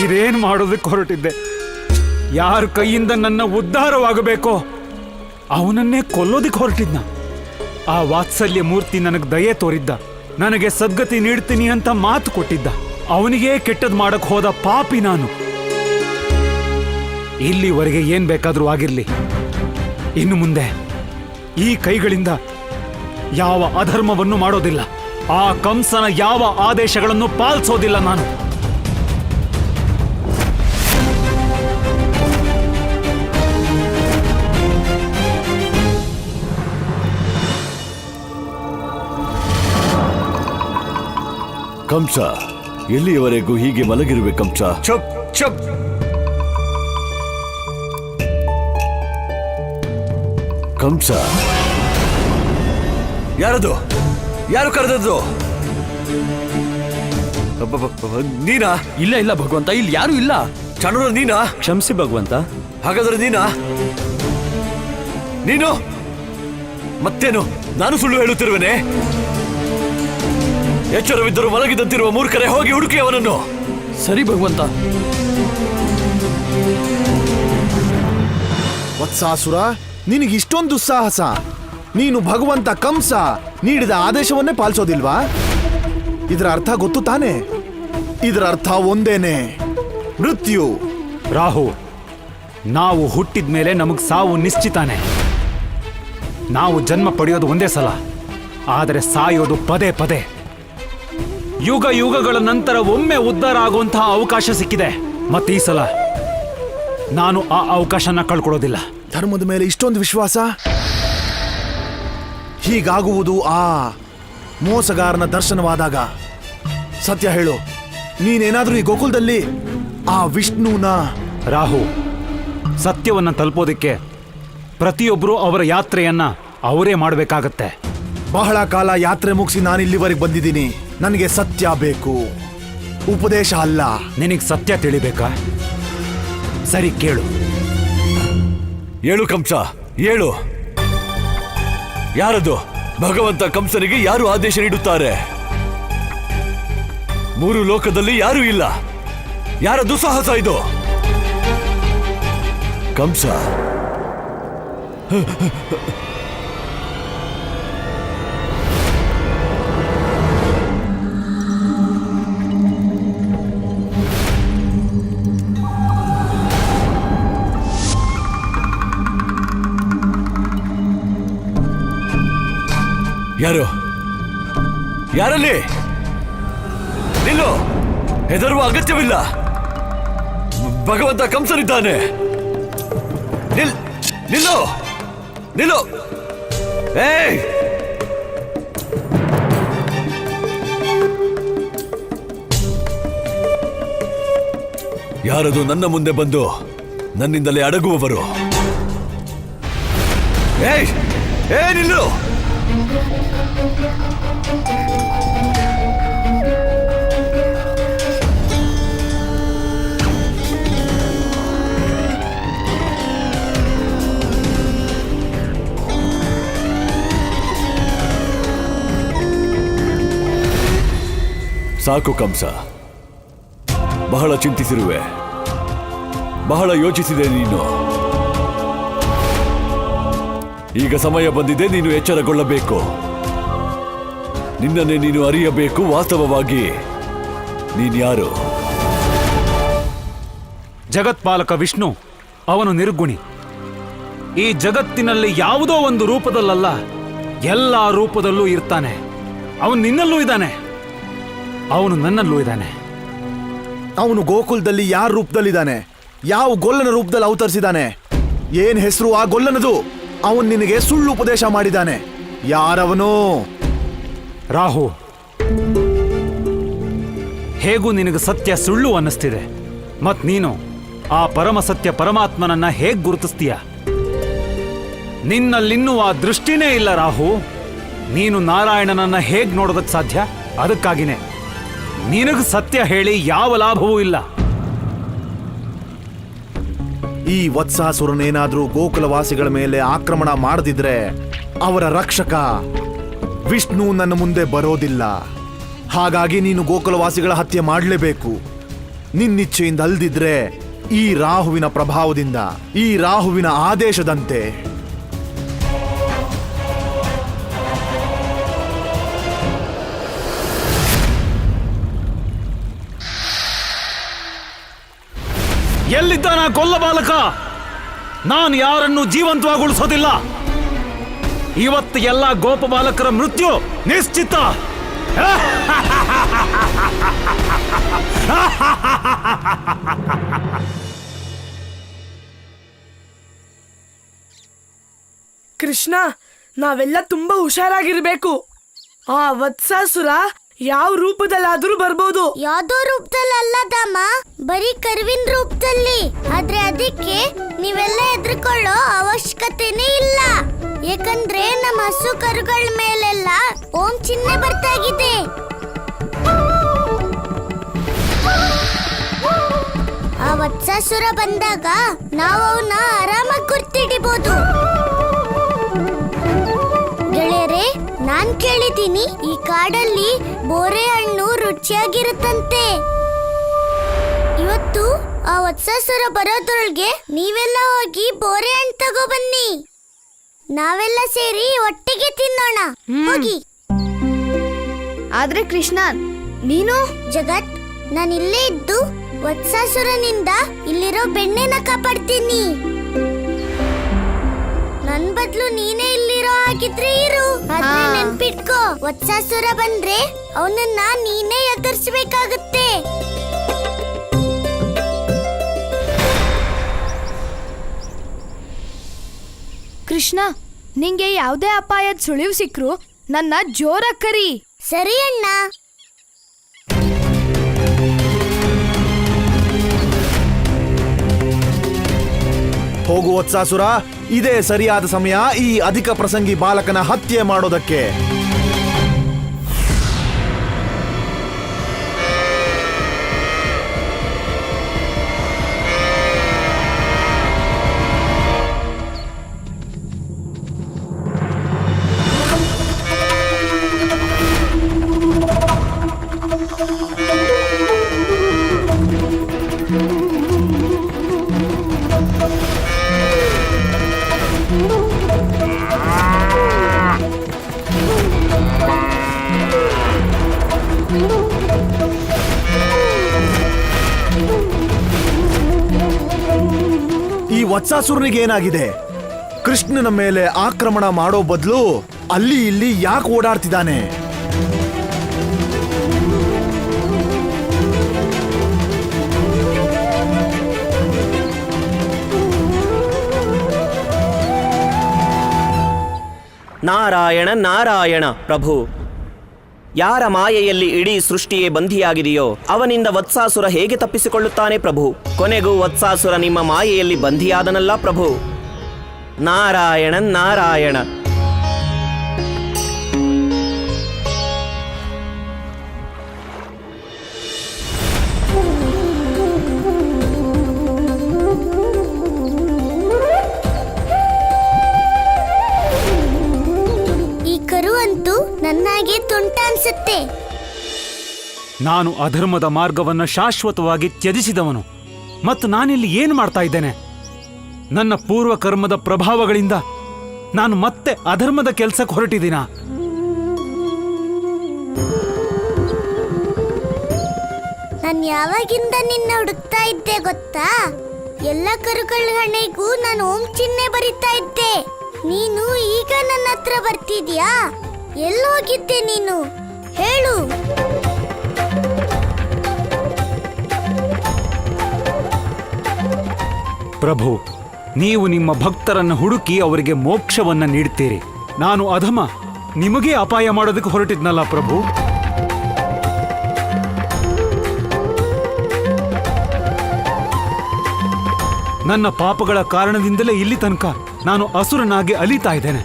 ಇದೇನ್ ಮಾಡೋದಕ್ಕೆ ಹೊರಟಿದ್ದೆ? ಯಾರ ಕೈಯಿಂದ ನನ್ನ ಉದ್ಧಾರವಾಗಬೇಕೋ ಅವನನ್ನೇ ಕೊಲ್ಲೋದಿಕ್ಕೆ ಹೊರಟಿದ್ನ. ಆ ವಾತ್ಸಲ್ಯ ಮೂರ್ತಿ ನನಗೆ ದಯೆ ತೋರಿದ್ದ, ನನಗೆ ಸದ್ಗತಿ ನೀಡ್ತೀನಿ ಅಂತ ಮಾತು ಕೊಟ್ಟಿದ್ದ. ಅವನಿಗೇ ಕೆಟ್ಟದ್ ಮಾಡಕ್ ಹೋದ ಪಾಪಿ ನಾನು. ಇಲ್ಲಿವರೆಗೆ ಏನ್ ಬೇಕಾದ್ರೂ ಆಗಿರ್ಲಿ, ಇನ್ನು ಮುಂದೆ ಈ ಕೈಗಳಿಂದ ಯಾವ ಅಧರ್ಮವನ್ನು ಮಾಡೋದಿಲ್ಲ. ಆ ಕಂಸನ ಯಾವ ಆದೇಶಗಳನ್ನು ಪಾಲಿಸೋದಿಲ್ಲ ನಾನು. ಕಂಸ, ಎಲ್ಲಿಯವರೆಗೂ ಹೀಗೆ ಮಲಗಿರುವೆ ಕಂಸ? ಚುಪ್ ಚುಪ್. ಕಂಸ, ಯಾರದು? ಯಾರು ಕರೆದದ್ದು? ನೀನಾ? ಇಲ್ಲ ಇಲ್ಲ ಭಗವಂತ, ಇಲ್ಲಿ ಯಾರು ಇಲ್ಲ. ಚಾಣೂರ ನೀನಾ? ಕ್ಷಮಿಸಿ ಭಗವಂತ. ಹಾಗಾದ್ರೆ ನೀನಾ? ನೀನು ಮತ್ತೇನು? ನಾನು ಸುಳ್ಳು ಹೇಳುತ್ತಿರುವೆನೆ? ಎಚ್ಚರವಿದ್ದರೂ ಮಲಗಿದಂತಿರುವ ಮೂರ್ಖರೇ, ಹೋಗಿ ಹುಡುಕಿ ಅವನನ್ನು. ಸರಿ ಭಗವಂತ. ವತ್ಸಾಸುರ, ನಿನಗಿಷ್ಟೊಂದು ದುಸ್ಸಾಹಸ? ನೀನು ಭಗವಂತ ಕಂಸ ನೀಡಿದ ಆದೇಶವನ್ನೇ ಪಾಲಿಸೋದಿಲ್ವಾ? ಇದರ ಅರ್ಥ ಗೊತ್ತು ತಾನೆ? ಇದರ ಅರ್ಥ ಒಂದೇನೆ, ಮೃತ್ಯು. ರಾಹು, ನಾವು ಹುಟ್ಟಿದ ಮೇಲೆ ನಮಗ್ ಸಾವು ನಿಶ್ಚಿತಾನೆ. ನಾವು ಜನ್ಮ ಪಡೆಯೋದು ಒಂದೇ ಸಲ, ಆದರೆ ಸಾಯೋದು ಪದೇ ಪದೇ. ಯುಗ ಯುಗಗಳ ನಂತರ ಒಮ್ಮೆ ಉದ್ಧಾರ ಆಗುವಂತಹ ಅವಕಾಶ ಸಿಕ್ಕಿದೆ, ಮತ್ತೆ ಈ ಸಲ ನಾನು ಆ ಅವಕಾಶನ ಕಳ್ಕೊಳ್ಳೋದಿಲ್ಲ. ಧರ್ಮದ ಮೇಲೆ ಇಷ್ಟೊಂದು ವಿಶ್ವಾಸ? ಹೀಗಾಗುವುದು ಆ ಮೋಸಗಾರನ ದರ್ಶನವಾದಾಗ. ಸತ್ಯ ಹೇಳು, ನೀನೇನಾದ್ರೂ ಈ ಗೋಕುಲದಲ್ಲಿ ಆ ವಿಷ್ಣುನ? ರಾಹು, ಸತ್ಯವನ್ನ ತಲುಪೋದಿಕ್ಕೆ ಪ್ರತಿಯೊಬ್ಬರೂ ಅವರ ಯಾತ್ರೆಯನ್ನ ಅವರೇ ಮಾಡಬೇಕಾಗತ್ತೆ. ಬಹಳ ಕಾಲ ಯಾತ್ರೆ ಮುಗಿಸಿ ನಾನಿಲ್ಲಿವರೆಗೆ ಬಂದಿದ್ದೀನಿ. ನನಗೆ ಸತ್ಯ ಬೇಕು, ಉಪದೇಶ ಅಲ್ಲ. ನಿನಗೆ ಸತ್ಯ ತಿಳಿಬೇಕಾ? ಸರಿ, ಕೇಳು. ಏಳು ಕಂಸ, ಏಳು. ಯಾರದು? ಭಗವಂತ ಕಂಸನಿಗೆ ಯಾರು ಆದೇಶ ನೀಡುತ್ತಾರೆ? ಮೂರು ಲೋಕದಲ್ಲಿ ಯಾರೂ ಇಲ್ಲ. ಯಾರ ದುಸ್ಸಾಹಸ ಇದು? ಕಂಸ, ಯಾರು? ಯಾರಲ್ಲಿ? ನಿಲ್ಲು, ಹೆದರುವ ಅಗತ್ಯವಿಲ್ಲ. ಭಗವಂತ ಕಂಸನಿದ್ದಾನೆ. ನಿಲ್ಲು, ನಿಲ್ಲು. ಏಯ್, ಯಾರದು ನನ್ನ ಮುಂದೆ ಬಂದು ನನ್ನಿಂದಲೇ ಅಡಗುವವರು? ಏಯ್, ನಿಲ್ಲು. ಸಾಕು ಕಂಸ, ಬಹಳ ಚಿಂತಿಸಿರುವೆ, ಬಹಳ ಯೋಚಿಸಿದೆ ನೀನು. ಈಗ ಸಮಯ ಬಂದಿದೆ, ನೀನು ಎಚ್ಚರಗೊಳ್ಳಬೇಕು. ನಿನ್ನನ್ನೇ ನೀನು ಅರಿಯಬೇಕು. ವಾಸ್ತವವಾಗಿ ನೀನ್ಯಾರು? ಜಗತ್ಪಾಲಕ ವಿಷ್ಣು, ಅವನು ನಿರ್ಗುಣಿ. ಈ ಜಗತ್ತಿನಲ್ಲಿ ಯಾವುದೋ ಒಂದು ರೂಪದಲ್ಲಲ್ಲ, ಎಲ್ಲ ರೂಪದಲ್ಲೂ ಇರ್ತಾನೆ. ಅವನು ನಿನ್ನಲ್ಲೂ ಇದ್ದಾನೆ, ಅವನು ನನ್ನಲ್ಲೂ ಇದ್ದಾನೆ. ಅವನು ಗೋಕುಲದಲ್ಲಿ ಯಾರ ರೂಪದಲ್ಲಿದ್ದಾನೆ? ಯಾವ ಗೊಲ್ಲನ ರೂಪದಲ್ಲಿ ಅವತರಿಸಿದ್ದಾನೆ? ಏನ್ ಹೆಸರು ಆ ಗೊಲ್ಲನದು? ಅವನು ನಿನಗೆ ಸುಳ್ಳು ಉಪದೇಶ ಮಾಡಿದ್ದಾನೆ. ಯಾರವನು? ರಾಹು, ಹೇಗೂ ನಿನಗೆ ಸತ್ಯ ಸುಳ್ಳು ಅನ್ನಿಸ್ತಿದೆ. ಮತ್ ನೀನು ಆ ಪರಮ ಸತ್ಯ ಪರಮಾತ್ಮನನ್ನ ಹೇಗ್ ಗುರುತಿಸ್ತೀಯ? ನಿನ್ನಲ್ಲಿನ್ನೂ ಆ ದೃಷ್ಟಿನೇ ಇಲ್ಲ ರಾಹು. ನೀನು ನಾರಾಯಣನನ್ನ ಹೇಗ್ ನೋಡೋದಕ್ ಸಾಧ್ಯ? ಅದಕ್ಕಾಗಿನೇ ನಿನಗೆ ಸತ್ಯ ಹೇಳಿ ಯಾವ ಲಾಭವೂ ಇಲ್ಲ. ಈ ವತ್ಸಾಸುರನೇನಾದ್ರೂ ಗೋಕುಲವಾಸಿಗಳ ಮೇಲೆ ಆಕ್ರಮಣ ಮಾಡದಿದ್ರೆ ಅವರ ರಕ್ಷಕ ವಿಷ್ಣು ನನ್ನ ಮುಂದೆ ಬರೋದಿಲ್ಲ. ಹಾಗಾಗಿ ನೀನು ಗೋಕುಲವಾಸಿಗಳ ಹತ್ಯೆ ಮಾಡಲೇಬೇಕು. ನಿನ್ನಿಚ್ಛೆಯಿಂದ ಅಲ್ದಿದ್ರೆ ಈ ರಾಹುವಿನ ಪ್ರಭಾವದಿಂದ, ಈ ರಾಹುವಿನ ಆದೇಶದಂತೆ. ಎಲ್ಲಿದ್ದಾನ ಗೊಲ್ಲ ಬಾಲಕ? ನಾನು ಯಾರನ್ನು ಜೀವಂತವಾಗಿ ಉಳಿಸೋದಿಲ್ಲ. ಇವತ್ತು ಎಲ್ಲ ಗೋಪ ಬಾಲಕರ ಮೃತ್ಯು ನಿಶ್ಚಿತ. ಕೃಷ್ಣ, ನಾವೆಲ್ಲ ತುಂಬಾ ಹುಷಾರಾಗಿರ್ಬೇಕು. ಆ ವತ್ಸಾಸುರ ಯಾವ ರೂಪದಲ್ಲಾದ್ರೂ ಬರ್ಬೋದು. ಯಾವ್ದೋ ರೂಪದಲ್ಲಲ್ಲ ದಾಮ, ಬರೀ ಕರುವಿನ ರೂಪದಲ್ಲಿ. ಆದ್ರೆ ಅದಕ್ಕೆ ನೀವೆಲ್ಲ ಹೆದರ್ಕೊಳ್ಳೋ ಅವಶ್ಯಕತೆನೇ ಇಲ್ಲ. ಯಾಕಂದ್ರೆ ನಮ್ಮ ಹಸು ಕರುಗಳ ಮೇಲೆಲ್ಲ ಓಂ ಚಿಹ್ನೆ ಬರ್ತಾಗಿದೆ. ಆ ವತ್ಸಾಸುರ ಬಂದಾಗ ನಾವು ಅವನ್ನ ಆರಾಮಾಗಿ ಗುರ್ತಿಡಿಬಹುದು. ಗೆಳೆಯರೇ, ನಾನ್ ಕೇಳಿದ್ದೀನಿ, ಈ ಕಾಡಲ್ಲಿ ಬೋರೆ ಹಣ್ಣು ರುಚಿಯಾಗಿರುತ್ತಂತೆ. ಇವತ್ತು ಆ ವತ್ಸಾಸುರ ಬರೋದ್ರೊಳಗೆ ನೀವೆಲ್ಲ ಹೋಗಿ ಬೋರೆ ಹಣ್ಣು ತಗೋ ಬನ್ನಿ. ನಾವೆಲ್ಲ ಸೇರಿ ಒಟ್ಟಿಗೆ ತಿನ್ನೋಣ. ಹೋಗಿ. ಆದ್ರೆ ಕೃಷ್ಣ, ನೀನು? ಜಗತ್, ನಾನು ಇಲ್ಲೇ ಇದ್ದು ವತ್ಸಾಸುರನಿಂದ ಇಲ್ಲಿರೋ ಬೆಣ್ಣೆನ ಕಾಪಾಡ್ತೀನಿ. ನನ್ ಬದ್ಲು ನೀನೇ ಇಲ್ಲಿರೋ ಹಾಗಿದ್ರೆ ಇರು. ಆದ್ರೆ ನೆನ್ಪಿಟ್ಕೋ, ವತ್ಸಾಸುರ ಬಂದ್ರೆ ಅವನನ್ನ ನೀನೇ ಎದುರಿಸಬೇಕಾಗುತ್ತೆ. ಕೃಷ್ಣ, ನಿಂಗೆ ಯಾವುದೇ ಅಪಾಯದ ಸುಳಿವು ಸಿಕ್ರು ನನ್ನ ಜೋರ ಕರಿ. ಸರಿ ಅಣ್ಣ. ಹೋಗು ವತ್ಸಾಸುರ, ಇದೇ ಸರಿಯಾದ ಸಮಯ ಈ ಅಧಿಕ ಪ್ರಸಂಗಿ ಬಾಲಕನ ಹತ್ಯೆ ಮಾಡೋದಕ್ಕೆ. ಈ ವತ್ಸಾಸುರನಿಗೆ ಏನಾಗಿದೆ? ಕೃಷ್ಣನ ಮೇಲೆ ಆಕ್ರಮಣ ಮಾಡೋ ಬದಲು ಅಲ್ಲಿ ಇಲ್ಲಿ ಯಾಕೆ ಓಡಾಡ್ತಿದ್ದಾನೆ? ನಾರಾಯಣ ನಾರಾಯಣ ಪ್ರಭು. ಯಾರ ಮಾಯೆಯಲ್ಲಿ ಇಡೀ ಸೃಷ್ಟಿಯೇ ಬಂಧಿಯಾಗಿದೆಯೋ ಅವನಿಂದ ವತ್ಸಾಸುರ ಹೇಗೆ ತಪ್ಪಿಸಿಕೊಳ್ಳುತ್ತಾನೆ ಪ್ರಭು? ಕೊನೆಗೂ ವತ್ಸಾಸುರ ನಿಮ್ಮ ಮಾಯೆಯಲ್ಲಿ ಬಂಧಿಯಾದನಲ್ಲ ಪ್ರಭು. ನಾರಾಯಣ ನಾರಾಯಣ. ನನ್ನಾಗೆ ತುಂಟ ಅನ್ಸುತ್ತೆ. ನಾನು ಅಧರ್ಮದ ಮಾರ್ಗವನ್ನ ಶಾಶ್ವತವಾಗಿ ತ್ಯಜಿಸಿದವನು. ಮತ್ತು ನಾನಿಲ್ಲಿ ಏನು ಮಾಡ್ತಾ ಇದ್ದೇನೆ? ನನ್ನ ಪೂರ್ವ ಕರ್ಮದ ಪ್ರಭಾವಗಳಿಂದ ನಾನು ಮತ್ತೆ ಅಧರ್ಮದ ಕೆಲ್ಸಕ್ಕೆ ಹೊರಟಿದ್ದೀನ? ನಾನು ಯಾವಾಗಿಂದ ನಿನ್ನ ಹುಡುಕ್ತಾ ಇದ್ದೆ ಗೊತ್ತಾ? ಎಲ್ಲ ಕರುಗಳ ಹಣೆಗೂ ನಾನು ಓಂ ಚಿಹ್ನೆ ಬರಿತಾ ಇದ್ದೆ. ನೀನು ಈಗ ನನ್ನ ಹತ್ರ ಬರ್ತಿದ್ಯಾ? ಎಲ್ಲಿ ಹೋಗಿದ್ದೆ ನೀನು? ಹೇಳು. ಪ್ರಭು, ನೀವು ನಿಮ್ಮ ಭಕ್ತರನ್ನು ಹುಡುಕಿ ಅವರಿಗೆ ಮೋಕ್ಷವನ್ನ ನೀಡ್ತೀರಿ. ನಾನು ಅಧಮ, ನಿಮಗೇ ಅಪಾಯ ಮಾಡೋದಕ್ಕೆ ಹೊರಟಿದ್ನಲ್ಲ ಪ್ರಭು. ನನ್ನ ಪಾಪಗಳ ಕಾರಣದಿಂದಲೇ ಇಲ್ಲಿ ತನಕ ನಾನು ಅಸುರನಾಗಿ ಅಲಿತಾ ಇದ್ದೇನೆ.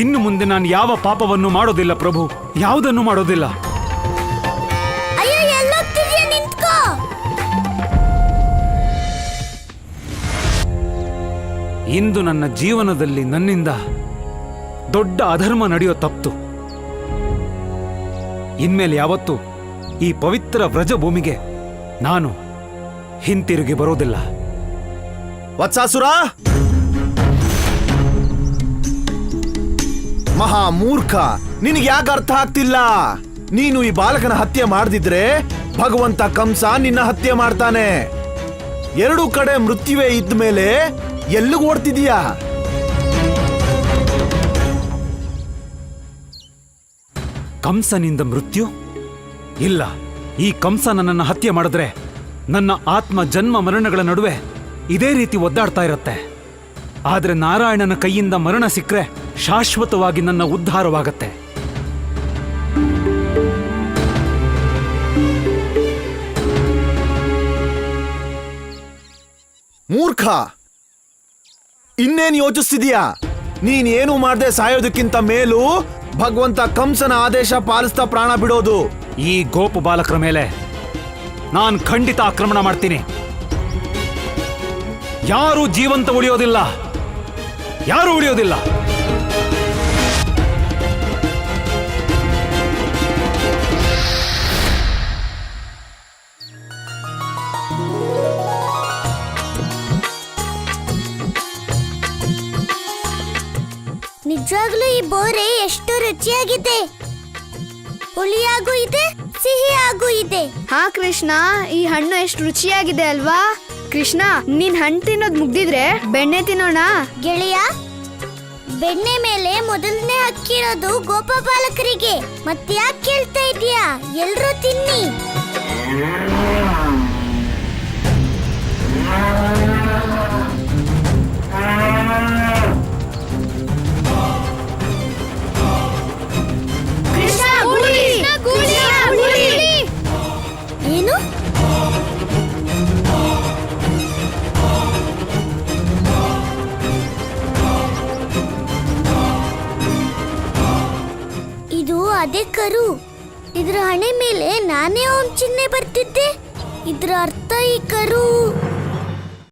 ಇನ್ನು ಮುಂದೆ ನಾನು ಯಾವ ಪಾಪವನ್ನು ಮಾಡೋದಿಲ್ಲ ಪ್ರಭು, ಯಾವುದನ್ನು ಮಾಡೋದಿಲ್ಲ. ಅಯ್ಯೋ, ಎಲ್ಲೋಗ್ತಿದ್ಯಾ? ನಿಂತ್ಕೋ. ಇಂದು ನನ್ನ ಜೀವನದಲ್ಲಿ ನನ್ನಿಂದ ದೊಡ್ಡ ಅಧರ್ಮ ನಡೆಯೋ ತಪ್ತು. ಇನ್ಮೇಲೆ ಯಾವತ್ತೂ ಈ ಪವಿತ್ರ ವ್ರಜಭೂಮಿಗೆ ನಾನು ಹಿಂತಿರುಗಿ ಬರೋದಿಲ್ಲ. ವತ್ಸಾಸುರ, ಮಹಾ ಮೂರ್ಖ, ನಿನಗೆ ಯಾಕೆ ಅರ್ಥ ಆಗ್ತಿಲ್ಲ? ನೀನು ಈ ಬಾಲಕನ ಹತ್ಯೆ ಮಾಡದಿದ್ರೆ ಭಗವಂತ ಕಂಸ ನಿನ್ನ ಹತ್ಯೆ ಮಾಡ್ತಾನೆ. ಎರಡೂ ಕಡೆ ಮೃತ್ಯುವೇ ಇದ್ದ ಮೇಲೆ ಎಲ್ಲಿಗೆ ಓಡ್ತಿದೀಯಾ? ಕಂಸನಿಂದ ಮೃತ್ಯು? ಇಲ್ಲ, ಈ ಕಂಸ ನನ್ನನ್ನು ಹತ್ಯೆ ಮಾಡಿದ್ರೆ ನನ್ನ ಆತ್ಮ ಜನ್ಮ ಮರಣಗಳ ನಡುವೆ ಇದೇ ರೀತಿ ಒದ್ದಾಡ್ತಾ ಇರತ್ತೆ. ಆದ್ರೆ ನಾರಾಯಣನ ಕೈಯಿಂದ ಮರಣ ಸಿಕ್ಕರೆ ಶಾಶ್ವತವಾಗಿ ನನ್ನ ಉದ್ಧಾರವಾಗತ್ತೆ. ಮೂರ್ಖ, ಇನ್ನೇನು ಯೋಚಿಸ್ತಿದೀಯಾ? ನೀನೇನು ಮಾಡದೆ ಸಾಯೋದಕ್ಕಿಂತ ಮೇಲೂ ಭಗವಂತ ಕಂಸನ ಆದೇಶ ಪಾಲಿಸ್ತಾ ಪ್ರಾಣ ಬಿಡೋದು. ಈ ಗೋಪು ಬಾಲಕರ ಮೇಲೆ ನಾನು ಖಂಡಿತ ಆಕ್ರಮಣ ಮಾಡ್ತೀನಿ. ಯಾರೂ ಜೀವಂತ ಉಳಿಯೋದಿಲ್ಲ, ಯಾರೂ ಉಳಿಯೋದಿಲ್ಲ. ನಿಜವಾಗ್ಲೂ ಈ ಬೋರೆ ಎಷ್ಟು ರುಚಿಯಾಗಿದೆ. ಹುಳಿಯಾಗೂ ಇದೆ, ಸಿಹಿಯಾಗೂ ಇದೆ. ಹಾ ಕೃಷ್ಣ, ಈ ಹಣ್ಣು ಎಷ್ಟು ರುಚಿಯಾಗಿದೆ ಅಲ್ವಾ? ಕೃಷ್ಣ, ನೀನ್ ಹಣ್ಣು ತಿನ್ನೋದ್ ಮುಗ್ದಿದ್ರೆ ಬೆಣ್ಣೆ ತಿನ್ನೋಣ. ಗೆಳೆಯ, ಬೆಣ್ಣೆ ಮೇಲೆ ಮೊದಲನೇ ಹಕ್ಕಿರೋದು ಗೋಪಾಲಕರಿಗೆ. ಮತ್ತೆ ಯಾಕೆ ಕೇಳ್ತಾ ಇದೀಯಾ? ಎಲ್ರೂ ತಿನ್ನಿ. ಏನು? ಇದು ಅದೇ ಕರು. ಇದ್ರ ಹಣೆ ಮೇಲೆ ನಾನೇ ಓಂ ಚಿಹ್ನೆ ಬರ್ತಿದ್ದೆ. ಇದ್ರ ಅರ್ಥ ಈ ಕರು